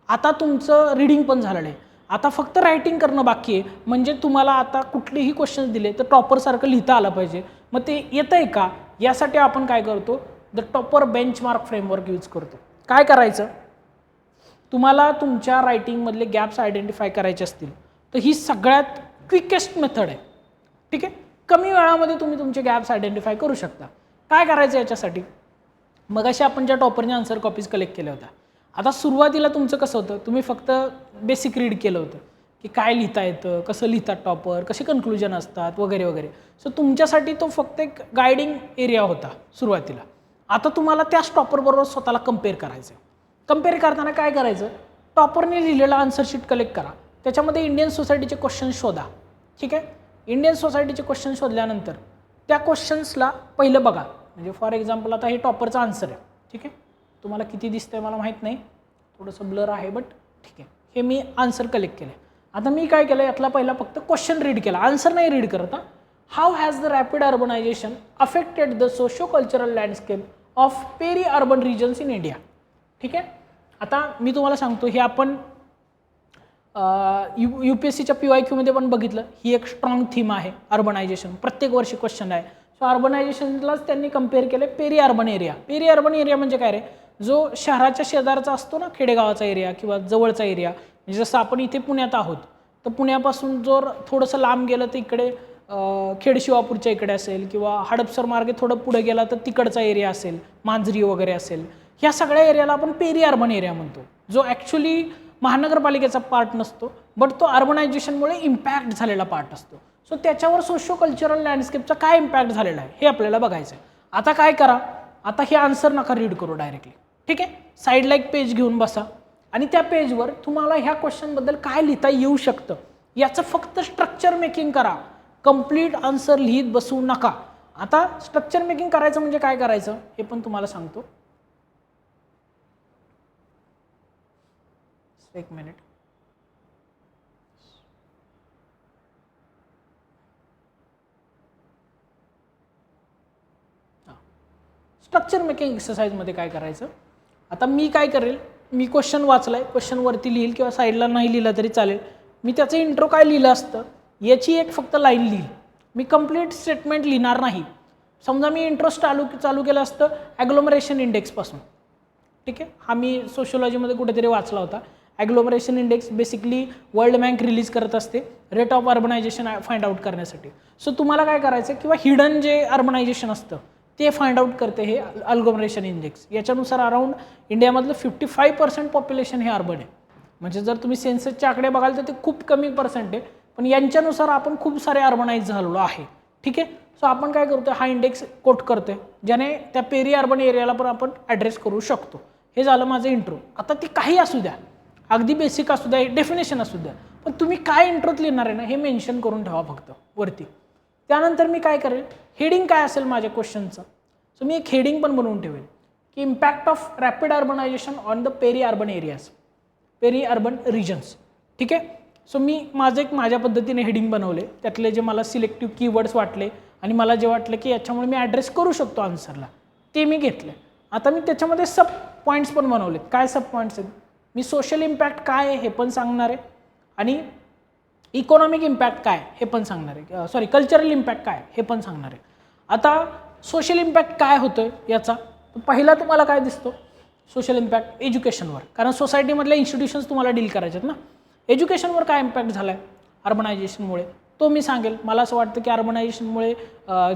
आता तुमचं रीडिंग पण झालेलं आहे, आता फक्त रायटिंग करणं बाकी आहे. म्हणजे तुम्हाला आता कुठलेही क्वेश्चन्स दिले तर टॉपरसारखं लिहिता आलं पाहिजे. मग ते येतं आहे का, यासाठी आपण काय करतो, the topper benchmark framework use करतो. काय करायचं, तुम्हाला तुमच्या रायटिंगमधले गॅप्स आयडेंटिफाय करायचे असतील तर ही सगळ्यात क्विकेस्ट मेथड आहे. ठीक आहे, कमी वेळामध्ये तुम्ही तुमचे गॅप्स आयडेंटिफाय करू शकता. काय करायचं याच्यासाठी, मगाशी आपण ज्या टॉपरने आन्सर कॉपीज कलेक्ट केल्या होत्या, आता सुरुवातीला तुमचं कसं होतं, तुम्ही फक्त बेसिक रीड केलं होतं की काय लिहिता येतं, कसं लिहितात टॉपर, कसे कन्क्लुजन असतात वगैरे वगैरे. सो तुमच्यासाठी तो फक्त एक गायडिंग एरिया होता सुरुवातीला. आता तुम्हाला त्याच टॉपरबरोबर स्वतःला कम्पेअर करायचं. कम्पेअर करताना काय करायचं, टॉपरने लिहिलेला आन्सर शीट कलेक्ट करा, त्याच्यामध्ये इंडियन सोसायटीचे क्वेश्चन शोधा. ठीक आहे, इंडियन सोसायटीचे क्वेश्चन शोधल्यानंतर त्या क्वेश्चन्सला पहिलं बघा. म्हणजे फॉर एक्झाम्पल आता हे टॉपरचा आन्सर आहे. ठीक आहे, तुम्हाला किती दिसतंय मला माहीत नाही, थोडंसं ब्लर आहे, बट ठीक आहे, हे मी आन्सर कलेक्ट केलं. आता मी काय केलं, यातला पहिला फक्त क्वेश्चन रीड केला, आन्सर नाही रीड करत. How has the rapid urbanisation affected the socio cultural landscape of peri urban regions in India. ठीक आहे, आता मी तुम्हाला सांगतो, हे आपण UPSCच्या PYQमध्ये पण बघितलं, ही एक स्ट्रॉंग थीम आहे अर्बनायझेशन, प्रत्येक वर्षी क्वेश्चन आहे. सो अर्बनायझेशनलाच त्यांनी कम्पेअर केलं peri urban area. Peri urban area म्हणजे काय रे, जो शहराच्या शेजारचा असतो ना, खेडेगावाचा एरिया किंवा जवळचा एरिया. म्हणजे जसं आपण इथे पुण्यात आहोत, तर पुण्यापासून जर थोडंसं लांब गेलं तर इकडे खेडशिवापूरच्या इकडे असेल, किंवा हडपसर मार्गे थोडं पुढे गेला तर तिकडचा एरिया असेल, मांजरी वगैरे असेल. ह्या सगळ्या एरियाला आपण पेरी अर्बन एरिया म्हणतो, जो ॲक्च्युली महानगरपालिकेचा पार्ट नसतो, बट तो अर्बनायझेशनमुळे इम्पॅक्ट झालेला पार्ट असतो. सो त्याच्यावर सोशो कल्चरल लँडस्केपचा काय इम्पॅक्ट झालेला आहे हे आपल्याला बघायचं आहे. आता काय करा, आता हे आन्सर नका रीड करू डायरेक्टली. ठीक आहे, साईडला एक पेज घेऊन बसा आणि त्या पेजवर तुम्हाला ह्या क्वेश्चनबद्दल काय लिहिता येऊ शकतं याचं फक्त स्ट्रक्चर मेकिंग करा. कंप्लीट आन्सर लिहित बसू नका. आता स्ट्रक्चर मेकिंग करायचं म्हणजे काय करायचं हे पण तुम्हाला सांगतो. एक मिनिट. स्ट्रक्चर मेकिंग एक्सरसाइजमध्ये काय करायचं, आता मी काय करेल, मी क्वेश्चन वाचलाय, क्वेश्चनवरती लिहिल किंवा साईडला नाही लिहिला तरी चालेल. मी त्याचं इंट्रो काय लिहिलं असतं याची एक फक्त लाईन लिहिल, मी कंप्लीट स्टेटमेंट लिहिणार नाही. समजा मी इंट्रो चालू केलं असतं ॲग्लोमरेशन इंडेक्सपासून, ठीक आहे. हा मी सोशियोलॉजीमध्ये कुठेतरी वाचला होता. Agglomeration index basically World Bank release करत असते rate of urbanization find out करण्यासाठी. सो तुम्हाला काय करायचं किंवा हिडन जे अर्बनायझेशन असतं ते फाइंड आउट करते हे ॲग्लोमरेशन इंडेक्स. याच्यानुसार अराउंड इंडियामधलं 55% पॉप्युलेशन हे अर्बन आहे. म्हणजे जर तुम्ही सेन्ससचे आकडे बघाल तर ते खूप कमी पर्सेंट आहे, पण यांच्यानुसार आपण खूप सारे अर्बनाइज झालेलो आहे, ठीक आहे. सो आपण काय करतो, हा इंडेक्स कोट करतोय ज्याने त्या पेरी अर्बन एरियाला पण आपण ॲड्रेस करू शकतो. हे झालं माझं इंट्रो. आता ती काही असू द्या, अगदी बेसिक असू द्या, डेफिनेशन असू द्या, पण तुम्ही काय इंट्रोत लिहिणार आहे ना हे मेन्शन करून ठेवा फक्त वरती. त्यानंतर मी काय करेल, हेडिंग काय असेल माझ्या क्वेश्चनचं, सो मी एक हेडिंग पण बनवून ठेवेल की impact of rapid urbanization on the peri urban areas, peri urban regions, ठीक आहे. सो मी माझ्या पद्धतीने हेडिंग बनवले, त्यातले जे मला सिलेक्टिव्ह कीवर्ड्स वाटले आणि मला जे वाटलं की याच्यामुळे मी ॲड्रेस करू शकतो आन्सरला, ते मी घेतले. आता मी त्याच्यामध्ये सब पॉईंट्स पण बनवलेत. काय सब पॉईंट्स आहेत, मी सोशल इम्पॅक्ट काय आहे हे पण सांगणार आहे आणि इकॉनॉमिक इम्पॅक्ट काय हे पण सांगणार आहे, सॉरी कल्चरल इम्पॅक्ट काय हे पण सांगणार आहे. आता सोशल इम्पॅक्ट काय होतोय याचा, पहिला तुम्हाला काय दिसतो सोशल इम्पॅक्ट एज्युकेशनवर, कारण सोसायटीमधल्या इन्स्टिट्यूशन्स तुम्हाला डील करायचे आहेत ना. एज्युकेशनवर काय इम्पॅक्ट झाला आहे अर्बनायझेशनमुळे तो मी सांगेल. मला असं वाटतं की अर्बनायझेशनमुळे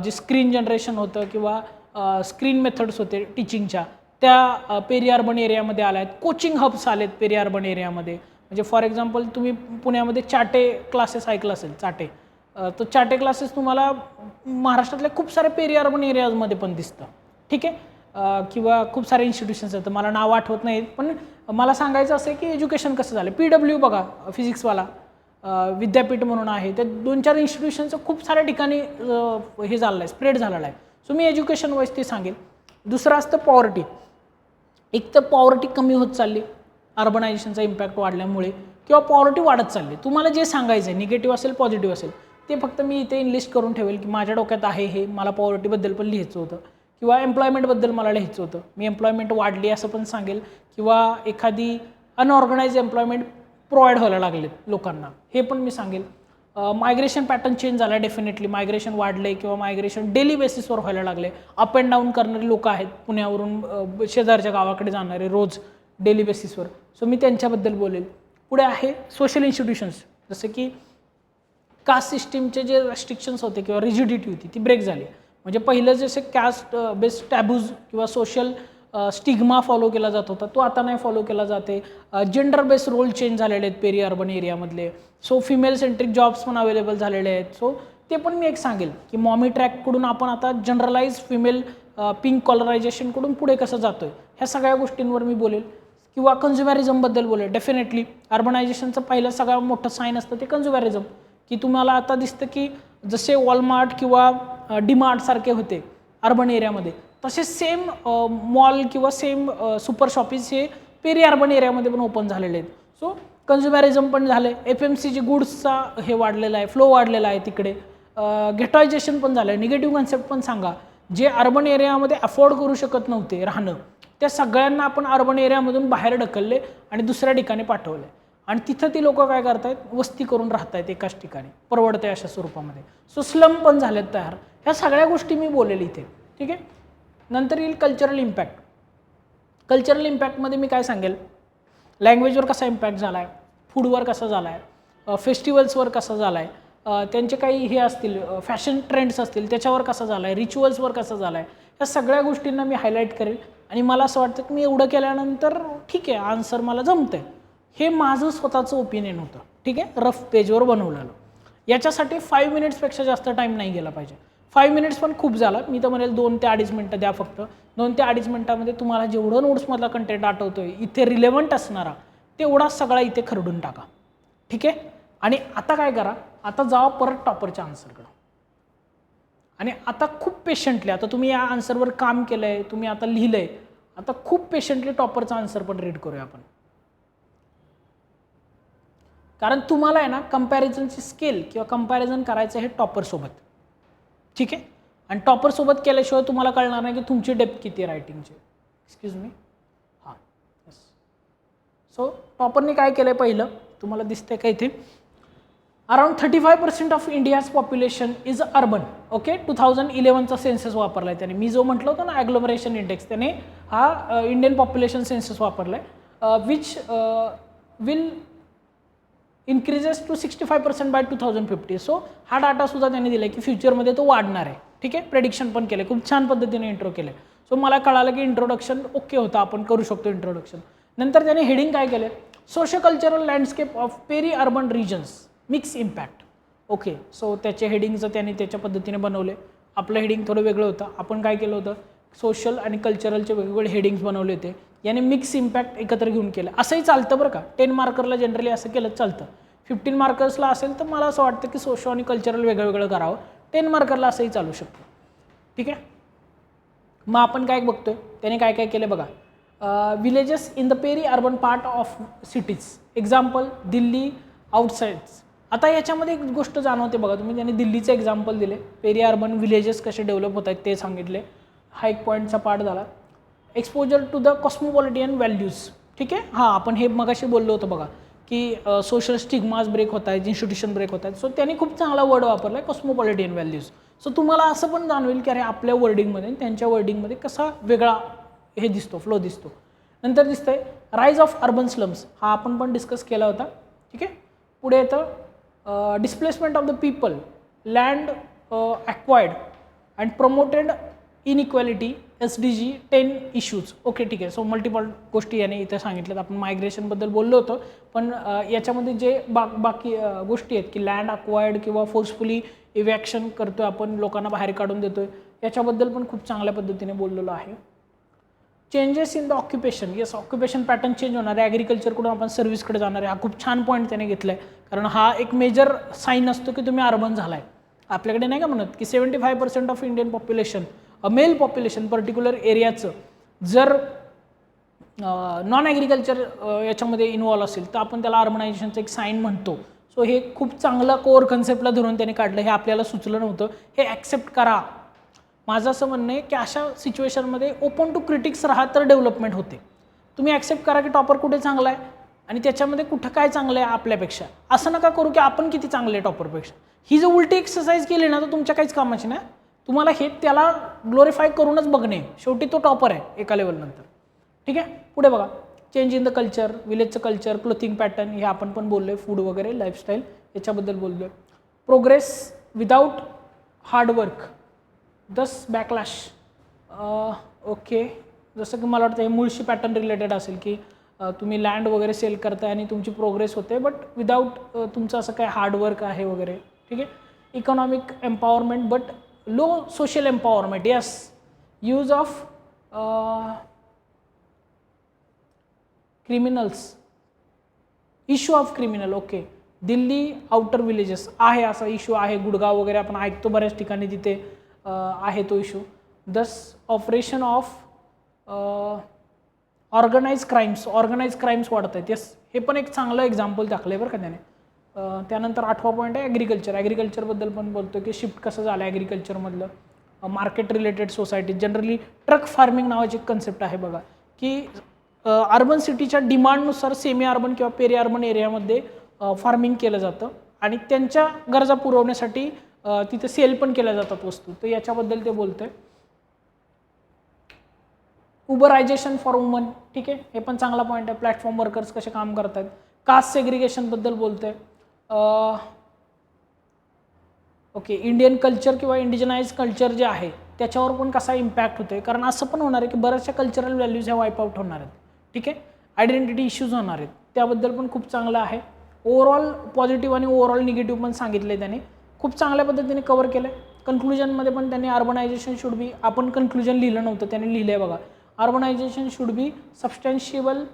जे स्क्रीन जनरेशन होतं किंवा स्क्रीन मेथड्स होते टीचिंगच्या त्या पेरी अर्बन एरियामध्ये आल्या आहेत. कोचिंग हब्स आलेत पेरी अर्बन एरियामध्ये. म्हणजे फॉर एक्झाम्पल तुम्ही पुण्यामध्ये चाटे क्लासेस ऐकलं असेल, चाटे, तर चाटे क्लासेस तुम्हाला महाराष्ट्रातल्या खूप सारे पेरी अर्बन एरियाजमध्ये पण दिसतं, ठीक आहे. किंवा खूप सारे इन्स्टिट्यूशन्स आहेत, मला नाव आठवत नाहीत, पण मला सांगायचं असं आहे की एज्युकेशन कसं झालं. PW बघा, फिजिक्सवाला विद्यापीठ म्हणून आहे, ते 2-4 इन्स्टिट्यूशनचं खूप साऱ्या ठिकाणी हे झालेलं आहे, स्प्रेड झालेलं आहे. सो मी एज्युकेशन वाईज ते सांगेल. दुसरं असतं पॉवर्टी. एक तर पॉवर्टी कमी होत चालली अर्बनायझेशनचा इम्पॅक्ट वाढल्यामुळे, किंवा पॉवर्टी वाढत चालली. तुम्हाला जे सांगायचं आहे निगेटिव्ह असेल पॉझिटिव्ह असेल ते फक्त मी इथे इनलिस्ट करून ठेवेल की माझ्या डोक्यात आहे हे. मला पॉवर्टीबद्दल पण लिहायचं होतं किंवा एम्प्लॉयमेंटबद्दल मला लिहायचं होतं, मी एम्प्लॉयमेंट वाढली असं पण सांगेल, किंवा एखादी अनऑर्गनाइज एम्प्लॉयमेंट प्रोव्हाइड व्हायला लागलेत लोकांना हे पण मी सांगेल. मायग्रेशन पॅटर्न चेंज झाला, डेफिनेटली मायग्रेशन वाढले किंवा मायग्रेशन डेली बेसिसवर व्हायला लागले. अप अँड डाऊन करणारे लोक आहेत पुण्यावरून शेजारच्या गावाकडे जाणारे रोज डेली बेसिसवर, सो मी त्यांच्याबद्दल बोलेल. पुढे आहे सोशल इन्स्टिट्यूशन्स, जसं की कास्ट सिस्टीमचे जे रेस्ट्रिक्शन्स होते किंवा रिजिडिटी होती ती ब्रेक झाली. म्हणजे पहिलं जसे कास्ट बेस्ड टॅबूज किंवा सोशल स्टिग्मा फॉलो केला जात होता तो आता नाही फॉलो केला जाते. जेंडर बेस्ड रोल चेंज झालेले आहेत पेरी अर्बन एरियामधले. सो फिमेल सेंट्रिक जॉब्स पण अवेलेबल झालेले आहेत. सो ते पण मी एक सांगेल की मॉमी ट्रॅककडून आपण आता जनरलाइज फिमेल पिंक कॉलरायझेशनकडून पुढे कसं जातो आहे ह्या सगळ्या गोष्टींवर मी बोलेल. किंवा कन्झ्युमॅरिझमबद्दल बोलेल. डेफिनेटली अर्बनायझेशनचं पहिलं सगळ्यात मोठं साईन असतं ते कन्झ्युमॅरिझम, की तुम्हाला आता दिसतं की जसे वॉलमार्ट किंवा डीमार्ट सारखे होते अर्बन एरियामध्ये, तसे सेम मॉल किंवा सेम सुपर शॉपीज हे पेरी अर्बन एरियामध्ये पण ओपन झालेले आहेत. सो कन्झ्युमॅरिझम पण झालं आहे, FMCG गुड्सचा हे वाढलेला आहे, फ्लो वाढलेला आहे तिकडे, गेटॉयझेशन पण झालं आहे. निगेटिव्ह कन्सेप्ट पण सांगा, जे अर्बन एरियामध्ये अफोर्ड करू शकत नव्हते राहणं त्या सगळ्यांना आपण अर्बन एरियामधून बाहेर ढकलले आणि दुसऱ्या ठिकाणी पाठवले आणि तिथं ती लोक काय करतायत, वस्ती करून राहतायत एकाच ठिकाणी परवडते अशा स्वरूपामध्ये. सो स्लम पण झालेत तयार. ह्या सगळ्या गोष्टी मी बोलेल इथे, ठीक आहे. नंतर येईल कल्चरल इम्पॅक्ट. कल्चरल इम्पॅक्टमध्ये मी काय सांगेल, लँग्वेजवर कसा इम्पॅक्ट झाला आहे, फूडवर कसा झाला आहे, फेस्टिवल्सवर कसा झाला आहे, त्यांचे काही हे असतील फॅशन ट्रेंड्स असतील त्याच्यावर कसा झाला आहे, रिच्युअल्सवर कसा झाला आहे, या सगळ्या गोष्टींना मी हायलाईट करेल. आणि मला असं वाटतं की मी एवढं केल्यानंतर ठीक आहे आन्सर मला जमतं आहे. हे माझं स्वतःचं ओपिनियन होतं, ठीक आहे, रफ पेजवर बनवलेलं. याच्यासाठी 5 मिनिट्सपेक्षा जास्त टाईम नाही गेला पाहिजे. 5 मिनिट्स पण खूप झाला, मी तर म्हणेल 2 ते 2.5 मिनटं द्या फक्त. 2 ते 2.5 मिनटामध्ये तुम्हाला जेवढं नोट्समधला कंटेंट आठवतो आहे इथे रिलेव्हंट असणारा तेवढा सगळा इथे खरडून टाका, ठीक आहे. आणि आता काय करा, आता जावा परत टॉपरच्या आन्सरकडं. आणि आता खूप पेशंटली, आता तुम्ही या आन्सरवर काम केलं आहे, तुम्ही आता लिहिलं आहे, आता खूप पेशंटली टॉपरचा आन्सर पण रीड करूया आपण. कारण तुम्हाला आहे ना कंपॅरिझनची स्किल किंवा कंपॅरिझन करायचं आहे टॉपरसोबत, ठीक आहे. आणि टॉपरसोबत केल्याशिवाय तुम्हाला कळणार नाही की तुमची डेप्थ किती आहे रायटिंगची. एक्सक्यूज मी, हां यस. सो टॉपरने काय केलं आहे पहिलं तुम्हाला दिसतंय का इथे, around 35% of India's population is urban. Okay, 2011चा सेन्सस वापरला आहे त्याने. मी जो म्हटलं होतं ना ॲग्लोमरेशन इंडेक्स, त्याने हा इंडियन पॉप्युलेशन सेन्सस वापरला आहे, which will increases to 65% by 2050. So हा डाटासुद्धा त्यांनी दिला आहे की फ्युचरमध्ये तो वाढणार आहे. ठीक आहे, प्रेडिक्शन पण केलं, खूप छान पद्धतीने इंट्रो केलं. सो मला कळालं की इंट्रोडक्शन ओके होतं, आपण करू शकतो इंट्रोडक्शन. नंतर त्याने हेडिंग काय केलं, socio cultural landscape of peri urban regions mix impact. Okay, so त्याचे हेडिंगचं त्याने त्याच्या पद्धतीने बनवले. आपलं हेडिंग थोडं वेगळं होतं. आपण काय केलं होतं, सोशल आणि कल्चरलचे वेगवेगळे हेडिंग्स बनवले होते. याने मिक्स इम्पॅक्ट एकत्र घेऊन केलं. असंही चालतं बरं का, 10 मार्करला जनरली असं केलं चालतं. 15 मार्कर्सला असेल तर मला असं वाटतं की सोशो आणि कल्चरल वेगळं वेगळं करावं. 10 मार्करला असंही चालू शकतं. ठीक आहे, मग आपण काय बघतोय, त्याने काय काय केलं बघा. Villages in the peri urban part of cities, example Delhi outsides. आता याच्यामध्ये एक गोष्ट जाणवते बघा तुम्ही, त्यांनी दिल्लीचे एक्झाम्पल दिले, पेरी अर्बन विलेजेस कसे डेव्हलप होत आहेत ते सांगितले. हा एक पॉईंटचा पार्ट झाला. Exposure to the cosmopolitan values. ठीक आहे, हां आपण हे मगाशी बोललो होतं बघा की सोशल स्टिग्मास ब्रेक होत आहेत, इन्स्टिट्यूशन ब्रेक होत आहेत. सो त्यांनी खूप चांगला वर्ड वापरला आहे, कॉस्मोपॉलिटियन व्हॅल्यूज. सो तुम्हाला असं पण जाणवेल की अरे आपल्या वर्डिंगमध्ये त्यांच्या वर्डिंगमध्ये कसा वेगळा हे दिसतो, फ्लो दिसतो. नंतर दिसतंय राईज ऑफ अर्बन स्लम्स, हा आपण पण डिस्कस केला होता. ठीक आहे, पुढे येतं displacement of the people, land acquired and promoted inequality, SDG 10 issues. Okay, ठीक आहे. सो मल्टिपल गोष्टी याने इथे सांगितल्यात. आपण मायग्रेशनबद्दल बोललो होतो, पण याच्यामध्ये जे बाकी गोष्टी आहेत की लँड अक्वायर्ड किंवा फोर्सफुली इव्हॅक्शन करतो आहे आपण, लोकांना बाहेर काढून देतो आहे, याच्याबद्दल पण खूप चांगल्या पद्धतीने बोललेलो आहे. Changes in the occupation, yes occupation pattern change होणार आहे, ॲग्रिकल्चरकडून आपण सर्व्हिसकडे जाणार आहे. हा खूप छान पॉईंट त्याने घेतला आहे, कारण हा एक मेजर साईन असतो की तुम्ही अर्बन झाला आहे. आपल्याकडे नाही का म्हणत की 75% of Indian population, male population particular एरियाचं जर नॉन ॲग्रिकल्चर याच्यामध्ये इन्वॉल्व असेल तर आपण त्याला अर्बनायझेशनचं एक साईन म्हणतो. सो हे खूप चांगलं कोअर कन्सेप्टला धरून त्याने काढलं. हे आपल्याला सुचलं नव्हतं, हे ॲक्सेप्ट करा. माझं असं म्हणणं आहे की अशा सिच्युएशनमध्ये ओपन टू क्रिटिक्स राहा तर डेव्हलपमेंट होते. तुम्ही ॲक्सेप्ट करा की टॉपर कुठे चांगला आहे आणि त्याच्यामध्ये कुठं काय चांगलं आहे आपल्यापेक्षा. असं नका करू की आपण किती चांगले आहे टॉपरपेक्षा. ही जर उलटी एक्सरसाइज केली ना तर तुमच्या काहीच कामाची नाही. तुम्हाला हे त्याला ग्लोरिफाय करूनच बघणे, शेवटी तो टॉपर आहे एका लेवलनंतर. ठीक आहे, पुढे बघा. चेंज इन द कल्चर, विलेजचं कल्चर, क्लोथिंग पॅटर्न, हे आपण पण बोललो आहे, फूड वगैरे लाईफस्टाईल याच्याबद्दल बोललो आहे. प्रोग्रेस विदाऊट हार्डवर्क दस बॅकलॅश. ओके, जसं की मला वाटतं हे मुळशी पॅटर्न रिलेटेड असेल की तुम्ही लँड वगैरे सेल करताय आणि तुमची प्रोग्रेस होते बट विदाऊट तुमचं असं काय हार्डवर्क आहे वगैरे. ठीक आहे, economic empowerment but low social empowerment. Yes, use of criminals, issue of criminal. Okay, Delhi outer villages आहे असा इश्यू आहे, गुडगाव वगैरे आपण ऐकतो बऱ्याच ठिकाणी तिथे आहे तो इश्यू. दस ऑपरेशन ऑफ ऑर्गनाइज क्राईम्स वाढत आहेत. येस, हे पण एक चांगलं एक्झाम्पल दाखलं आहे बरं का त्याने. त्यानंतर 8वा पॉईंट आहे ॲग्रिकल्चरबद्दल पण बोलतो की शिफ्ट कसं झालं आहे ॲग्रिकल्चरमधलं. Market related society, generally truck farming नावाची कन्सेप्ट आहे बघा की अर्बन सिटीच्या डिमांडनुसार सेमी अर्बन किंवा पेरी अर्बन एरियामध्ये फार्मिंग केलं जातं आणि त्यांच्या गरजा पुरवण्यासाठी तिथे सेल पण केल्या जातात वस्तू. तर याच्याबद्दल ते बोलतं आहे. उबरायझेशन फॉर वुमन, ठीक आहे, हे पण चांगला पॉईंट आहे. प्लॅटफॉर्म वर्कर्स कसे काम करतात. कास्ट सेग्रिगेशनबद्दल बोलतं आहे. ओके, इंडियन कल्चर किंवा इंडिजनाइज कल्चर जे आहे त्याच्यावर पण कसा इम्पॅक्ट होतो आहे, कारण असं पण होणार आहे की बऱ्याचशा कल्चरल व्हॅल्यूज ह्या वाईप आउट होणार आहेत. ठीक आहे, आयडेंटिटी इश्यूज होणार आहेत, त्याबद्दल पण खूप चांगलं आहे. ओव्हरऑल पॉझिटिव्ह आणि ओव्हरऑल निगेटिव्ह पण सांगितले त्याने, खूप चांगल्या पद्धतीने कव्हर केलं आहे. कन्क्लुजनमध्ये पण त्यांनी अर्बनायझेशन शुड बी, आपण कन्क्लुजन लिहिलं नव्हतं त्याने लिहिलं आहे बघा, urbanization should be substantiable,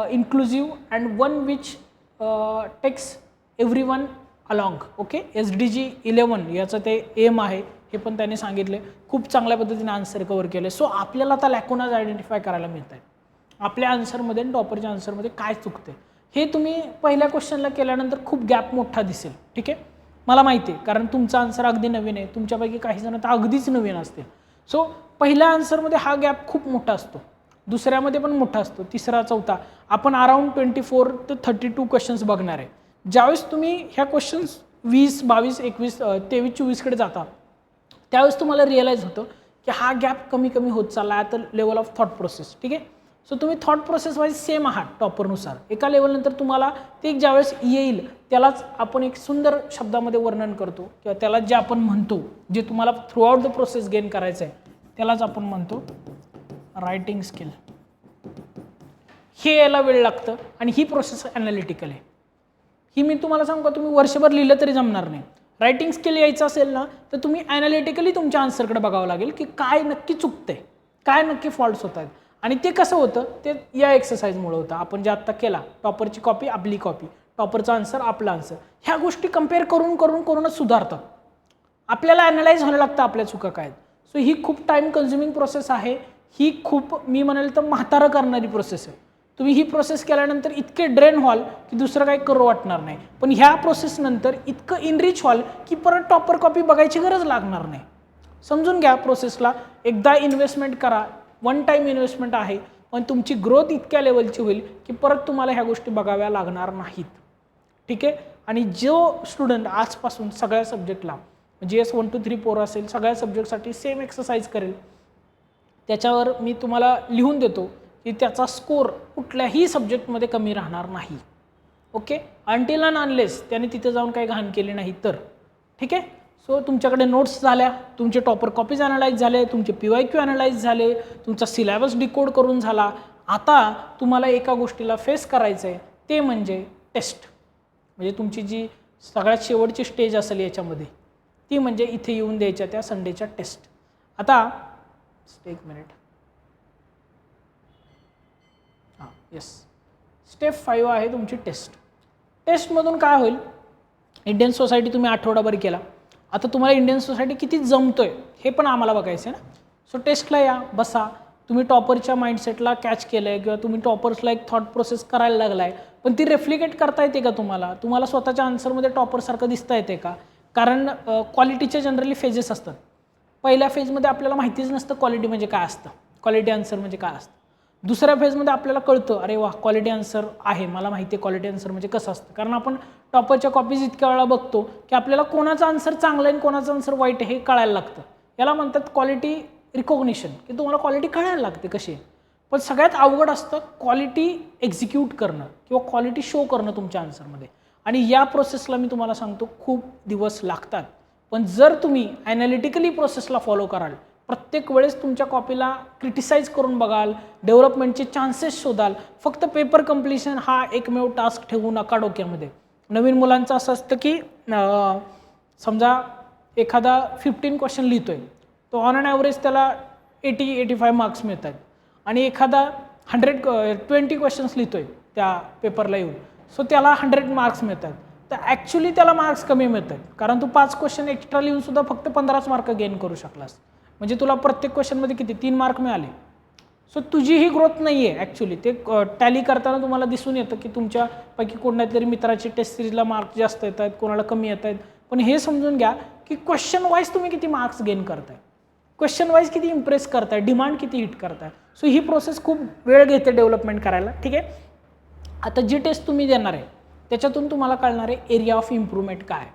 inclusive and one which takes everyone along. Okay, SDG 11 याचं ते एम आहे, हे पण त्याने सांगितले. खूप चांगल्या पद्धतीने आन्सर कव्हर केले. सो आपल्याला आता लॅकोनाज आयडेंटिफाय करायला मिळत आहे आपल्या आन्सरमध्ये आणि टॉपरच्या आन्सरमध्ये काय चुकते. हे तुम्ही पहिल्या क्वेश्चनला केल्यानंतर खूप गॅप मोठा दिसेल. ठीक आहे, मला माहिती आहे, कारण तुमचा आन्सर अगदी नवीन आहे, तुमच्यापैकी काही जण तर अगदीच नवीन असतील. सो पहिल्या आन्सरमध्ये हा गॅप खूप मोठा असतो, दुसऱ्यामध्ये पण मोठा असतो, तिसरा चौथा. आपण अराउंड 24 ते 32 क्वेश्चन्स बघणार आहे. ज्यावेळेस तुम्ही ह्या क्वेश्चन्स 20, 22, 21, 23, 24कडे जाता त्यावेळेस तुम्हाला रिअलाईज होतं की हा गॅप कमी कमी होत चालला आहे तर लेवल ऑफ थॉट प्रोसेस. ठीक आहे. सो तुम्ही थॉट प्रोसेस वाईज सेम आहात टॉपरनुसार. एका लेवलनंतर तुम्हाला ते ज्यावेळेस येईल त्यालाच आपण एक सुंदर शब्दामध्ये वर्णन करतो किंवा त्याला जे आपण म्हणतो जे तुम्हाला through out the process gain करायचं आहे त्यालाच आपण म्हणतो रायटिंग स्किल. हे यायला वेळ लागतं आणि ही प्रोसेस ॲनालिटिकल आहे. ही मी तुम्हाला सांगू का तुम्ही वर्षभर लिहिलं तरी जमणार नाही. रायटिंग स्किल यायचं असेल ना तर तुम्ही ॲनालिटिकली तुमच्या आन्सरकडे बघावं लागेल की काय नक्की चुकतंय, काय नक्की फॉल्ट्स होत आहेत. आणि ते कसं होतं ते या एक्सरसाइजमुळे होतं. आपण जे आत्ता केला टॉपरची कॉपी आपली कॉपी, टॉपरचा आन्सर आपला आन्सर, ह्या गोष्टी कम्पेअर करून करून करूनच सुधारतात. आपल्याला ॲनालाइज व्हायला लागतं आपल्या चुका काय. सो ही खूप टाईम कन्झ्युमिंग प्रोसेस आहे. ही खूप मी म्हणेल तर म्हातारं करणारी प्रोसेस आहे. तुम्ही ही प्रोसेस केल्यानंतर इतके ड्रेन व्हाल की दुसरं काही करू वाटणार नाही. पण ह्या प्रोसेसनंतर इतकं इनरिच व्हाल की परत टॉपर कॉपी बघायची गरज लागणार नाही. समजून घ्या प्रोसेसला. एकदा इन्व्हेस्टमेंट करा, वन टाईम इन्व्हेस्टमेंट आहे, पण तुमची ग्रोथ इतक्या लेवलची होईल की परत तुम्हाला ह्या गोष्टी बघाव्या लागणार नाहीत. ठीक आहे. आणि जो स्टुडंट आजपासून सगळ्या सब्जेक्टला GS 1 2 3 4 असेल सगळ्या सब्जेक्टसाठी सेम एक्सरसाइज करेल त्याच्यावर मी तुम्हाला लिहून देतो की त्याचा स्कोर कुठल्याही सब्जेक्टमध्ये कमी राहणार नाही. ओके. अंटिल अँड अनलेस त्याने तिथे जाऊन काही घाण केली नाही तर. ठीक आहे. सो तुमच्याकडे नोट्स झाल्या, तुमचे टॉपर कॉपीज ॲनालाइज झाले, तुमचे PYQ ॲनालाइज झाले, तुमचा सिलेबस डिकोड करून झाला. आता तुम्हाला एका गोष्टीला फेस करायचं आहे ते म्हणजे टेस्ट. म्हणजे तुमची जी सगळ्यात शेवटची स्टेज असेल याच्यामध्ये ती म्हणजे इथे येऊन द्यायच्या त्या संडेच्या टेस्ट. आता एक मिनिट. हां येस, स्टेप 5 आहे तुमची टेस्ट. टेस्टमधून काय होईल, इंडियन सोसायटी तुम्ही आठवडाभर केला, आता तुम्हाला इंडियन सोसायटी किती जमतोय हे पण आम्हाला बघायचं आहे ना. सो टेस्टला या, बसा. तुम्ही टॉपरच्या माइंडसेटला कॅच केलं आहे किंवा तुम्ही टॉपर्सला एक थॉट प्रोसेस करायला लागला आहे, पण ती रेफ्लिकेट करता येते का तुम्हाला? तुम्हाला स्वतःच्या आन्सरमध्ये टॉपरसारखं दिसता येते का? कारण क्वालिटीचे जनरली फेजेस असतात. पहिल्या फेजमध्ये आपल्याला माहितीच नसतं क्वालिटी म्हणजे काय असतं, क्वालिटी आन्सर म्हणजे काय असतं. दुसऱ्या फेजमध्ये आपल्याला कळतं अरे वा क्वालिटी आन्सर आहे, मला माहिती आहे क्वालिटी आन्सर म्हणजे कसं असतं. कारण आपण टॉपरच्या कॉपीज इतक्या वेळा बघतो की आपल्याला कोणाचं आन्सर चांगलं आहे आणि कोणाचं आन्सर वाईट आहे हे कळायला लागतं. याला म्हणतात क्वालिटी रिकॉग्निशन, की तुम्हाला क्वालिटी कळायला लागते कशी आहे. पण सगळ्यात अवघड असतं क्वालिटी एक्झिक्यूट करणं किंवा क्वालिटी शो करणं तुमच्या आन्सरमध्ये. आणि या प्रोसेसला मी तुम्हाला सांगतो खूप दिवस लागतात. पण जर तुम्ही ॲनालिटिकली प्रोसेसला फॉलो कराल, प्रत्येक वेळेस तुमच्या कॉपीला क्रिटिसाइज करून बघाल, डेव्हलपमेंटचे चान्सेस शोधाल, फक्त पेपर कम्प्लिशन हा एकमेव टास्क ठेवू नका डोक्यामध्ये. नवीन मुलांचं असं असतं की समजा एखादा 15 क्वेश्चन लिहितोय, तो ऑन अन ॲव्हरेज त्याला 80-85 मार्क्स मिळतात. आणि एखादा 120 क्वेश्चन्स लिहितोय त्या पेपरला येऊन, सो त्याला 100 मार्क्स मिळतात. तर ॲक्च्युली त्याला मार्क्स कमी मिळतात कारण तू 5 क्वेश्चन एक्स्ट्रा लिहून सुद्धा फक्त 15च मार्क गेन करू शकलास. म्हणजे तुला प्रत्येक क्वेश्चनमध्ये किती 3 मार्क मिळाले. सो तुझी ही ग्रोथ नाही आहे ॲक्च्युली. ते टॅली करताना तुम्हाला दिसून येतं की तुमच्यापैकी कोणाच्या तरी मित्राची टेस्ट सिरीजला मार्क्स जास्त येत आहेत, कोणाला कमी येत आहेत. पण हे समजून घ्या की क्वेश्चन वाईज तुम्ही किती मार्क्स गेन करताय, क्वेश्चन वाईज किती इम्प्रेस करताय, डिमांड किती हिट करताय. सो ही प्रोसेस खूप वेळ घेते डेव्हलपमेंट करायला. ठीक आहे. आता जी टेस्ट तुम्ही देणार आहे त्याच्यातून तुम्हाला कळणार आहे एरिया ऑफ इम्प्रूव्हमेंट काय.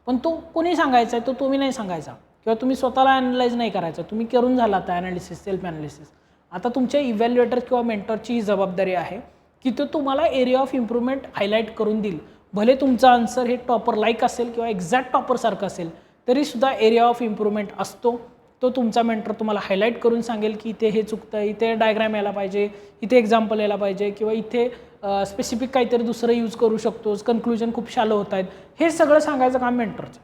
पण तो कोणी सांगायचा आहे, तो तुम्ही नाही सांगायचा किंवा तुम्ही स्वतःला ॲनालाइज नाही करायचं. तुम्ही करून झाला आता ॲनालिसिस, सेल्फ ॲनालिसिस. आता तुमच्या इव्हॅल्युएटर किंवा मेंटरची ही जबाबदारी आहे की तो तुम्हाला एरिया ऑफ इम्प्रूव्हमेंट हायलाईट करून देईल. भले तुमचा आन्सर हे टॉपर लाईक असेल किंवा एक्झॅक्ट टॉपरसारखं असेल तरीसुद्धा एरिया ऑफ इम्प्रूव्हमेंट असतो. तो तुमचा मेंटर तुम्हाला हायलाईट करून सांगेल की इथे हे चुकतं, इथे डायग्राम यायला पाहिजे, इथे एक्झाम्पल यायला पाहिजे किंवा इथे स्पेसिफिक काहीतरी दुसरं यूज करू शकतोस, कन्क्लुजन खूप शालो होत आहेत. हे सगळं सांगायचं काम मेंटरचं.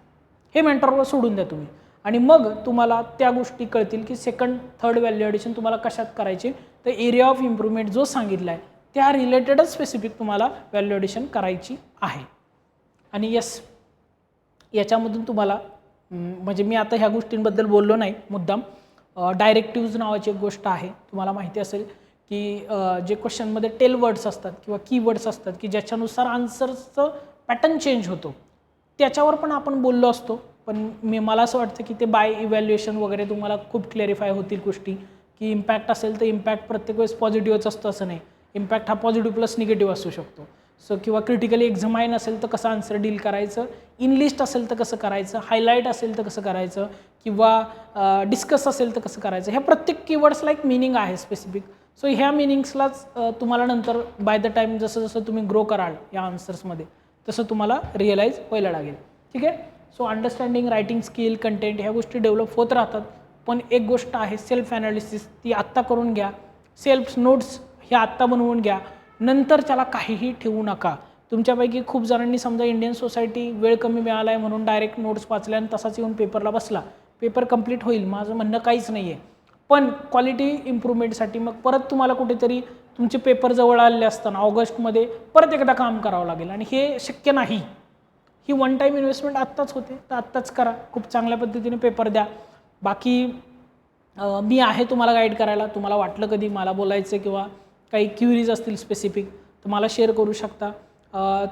हे मेंटरवर सोडून द्या तुम्ही. आणि मग तुम्हाला त्या गोष्टी कळतील की सेकंड थर्ड व्हॅल्युएशन तुम्हाला कशात करायची. तर एरिया ऑफ इम्प्रूव्हमेंट जो सांगितला आहे त्या रिलेटेडच स्पेसिफिक तुम्हाला व्हॅल्युएशन करायची आहे. आणि येस, याच्यामधून तुम्हाला म्हणजे मी आता ह्या गोष्टींबद्दल बोललो नाही मुद्दाम. डायरेक्टिव्ज नावाची एक गोष्ट आहे, तुम्हाला माहिती असेल की जे क्वेश्चनमध्ये टेल वर्ड्स असतात किंवा कीवर्ड्स असतात की ज्याच्यानुसार आन्सरचं पॅटर्न चेंज होतो, त्याच्यावर पण आपण बोललो असतो. पण मला असं वाटतं की ते बाय इव्हॅल्युएशन वगैरे तुम्हाला खूप क्लॅरिफाय होतील गोष्टी. की इम्पॅक्ट असेल तर इम्पॅक्ट प्रत्येक वेळेस पॉझिटिव्हच असतं असं नाही. इम्पॅक्ट हा पॉझिटिव्ह प्लस निगेटिव्ह असू शकतो. सो किंवा क्रिटिकली एक्झामाइन असेल तर कसं आन्सर डील करायचं, इन लिस्ट असेल तर कसं करायचं, हायलाईट असेल तर कसं करायचं, किंवा डिस्कस असेल तर कसं करायचं. ह्या प्रत्येक कीवर्ड्सला एक मिनिंग आहे स्पेसिफिक. सो ह्या मिनिंग्सलाच तुम्हाला नंतर बाय द टाईम जसं जसं तुम्ही ग्रो कराल या आन्सर्समध्ये तसं तुम्हाला रिअलाईज व्हायला लागेल. ठीक आहे. So understanding, writing skill, content ह्या गोष्टी डेव्हलप होत राहतात. पण एक गोष्ट आहे सेल्फ ॲनालिसिस, ती आत्ता करून घ्या. सेल्फ नोट्स ह्या आत्ता बनवून घ्या. नंतर त्याला काहीही ठेवू नका. तुमच्यापैकी खूप जणांनी समजा इंडियन सोसायटी वेळ कमी मिळाला आहे म्हणून डायरेक्ट नोट्स वाचल्या आणि तसाच येऊन पेपरला बसला. पेपर कंप्लीट होईल, माझं म्हणणं काहीच नाही आहे. पण क्वालिटी इम्प्रूव्हमेंटसाठी मग परत तुम्हाला कुठेतरी तुमचे पेपर जवळ आलेले असताना ऑगस्टमध्ये परत एकदा काम करावं लागेल आणि हे शक्य नाही. ही वन टाईम इन्व्हेस्टमेंट आत्ताच होते तर आत्ताच करा. खूप चांगल्या पद्धतीने पेपर द्या. बाकी मी आहे तुम्हाला गाईड करायला. तुम्हाला वाटलं कधी मला बोलायचं किंवा काही क्युरीज असतील स्पेसिफिक तर मला शेअर करू शकता.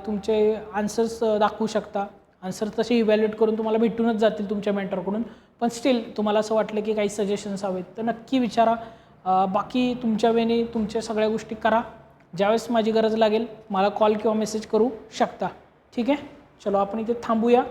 तुमचे आन्सर्स दाखवू शकता. आन्सर्स तसे इव्हॅल्युएट करून तुम्हाला भेटूनच जातील तुमच्या मेंटरकडून. पण स्टील तुम्हाला असं वाटलं की काही सजेशन्स हवेत तर नक्की विचारा. बाकी तुमच्या वेळेने तुमच्या सगळ्या गोष्टी करा. ज्यावेळेस माझी गरज लागेल मला कॉल किंवा मेसेज करू शकता. ठीक आहे. चलो आपण इथे थांबूया.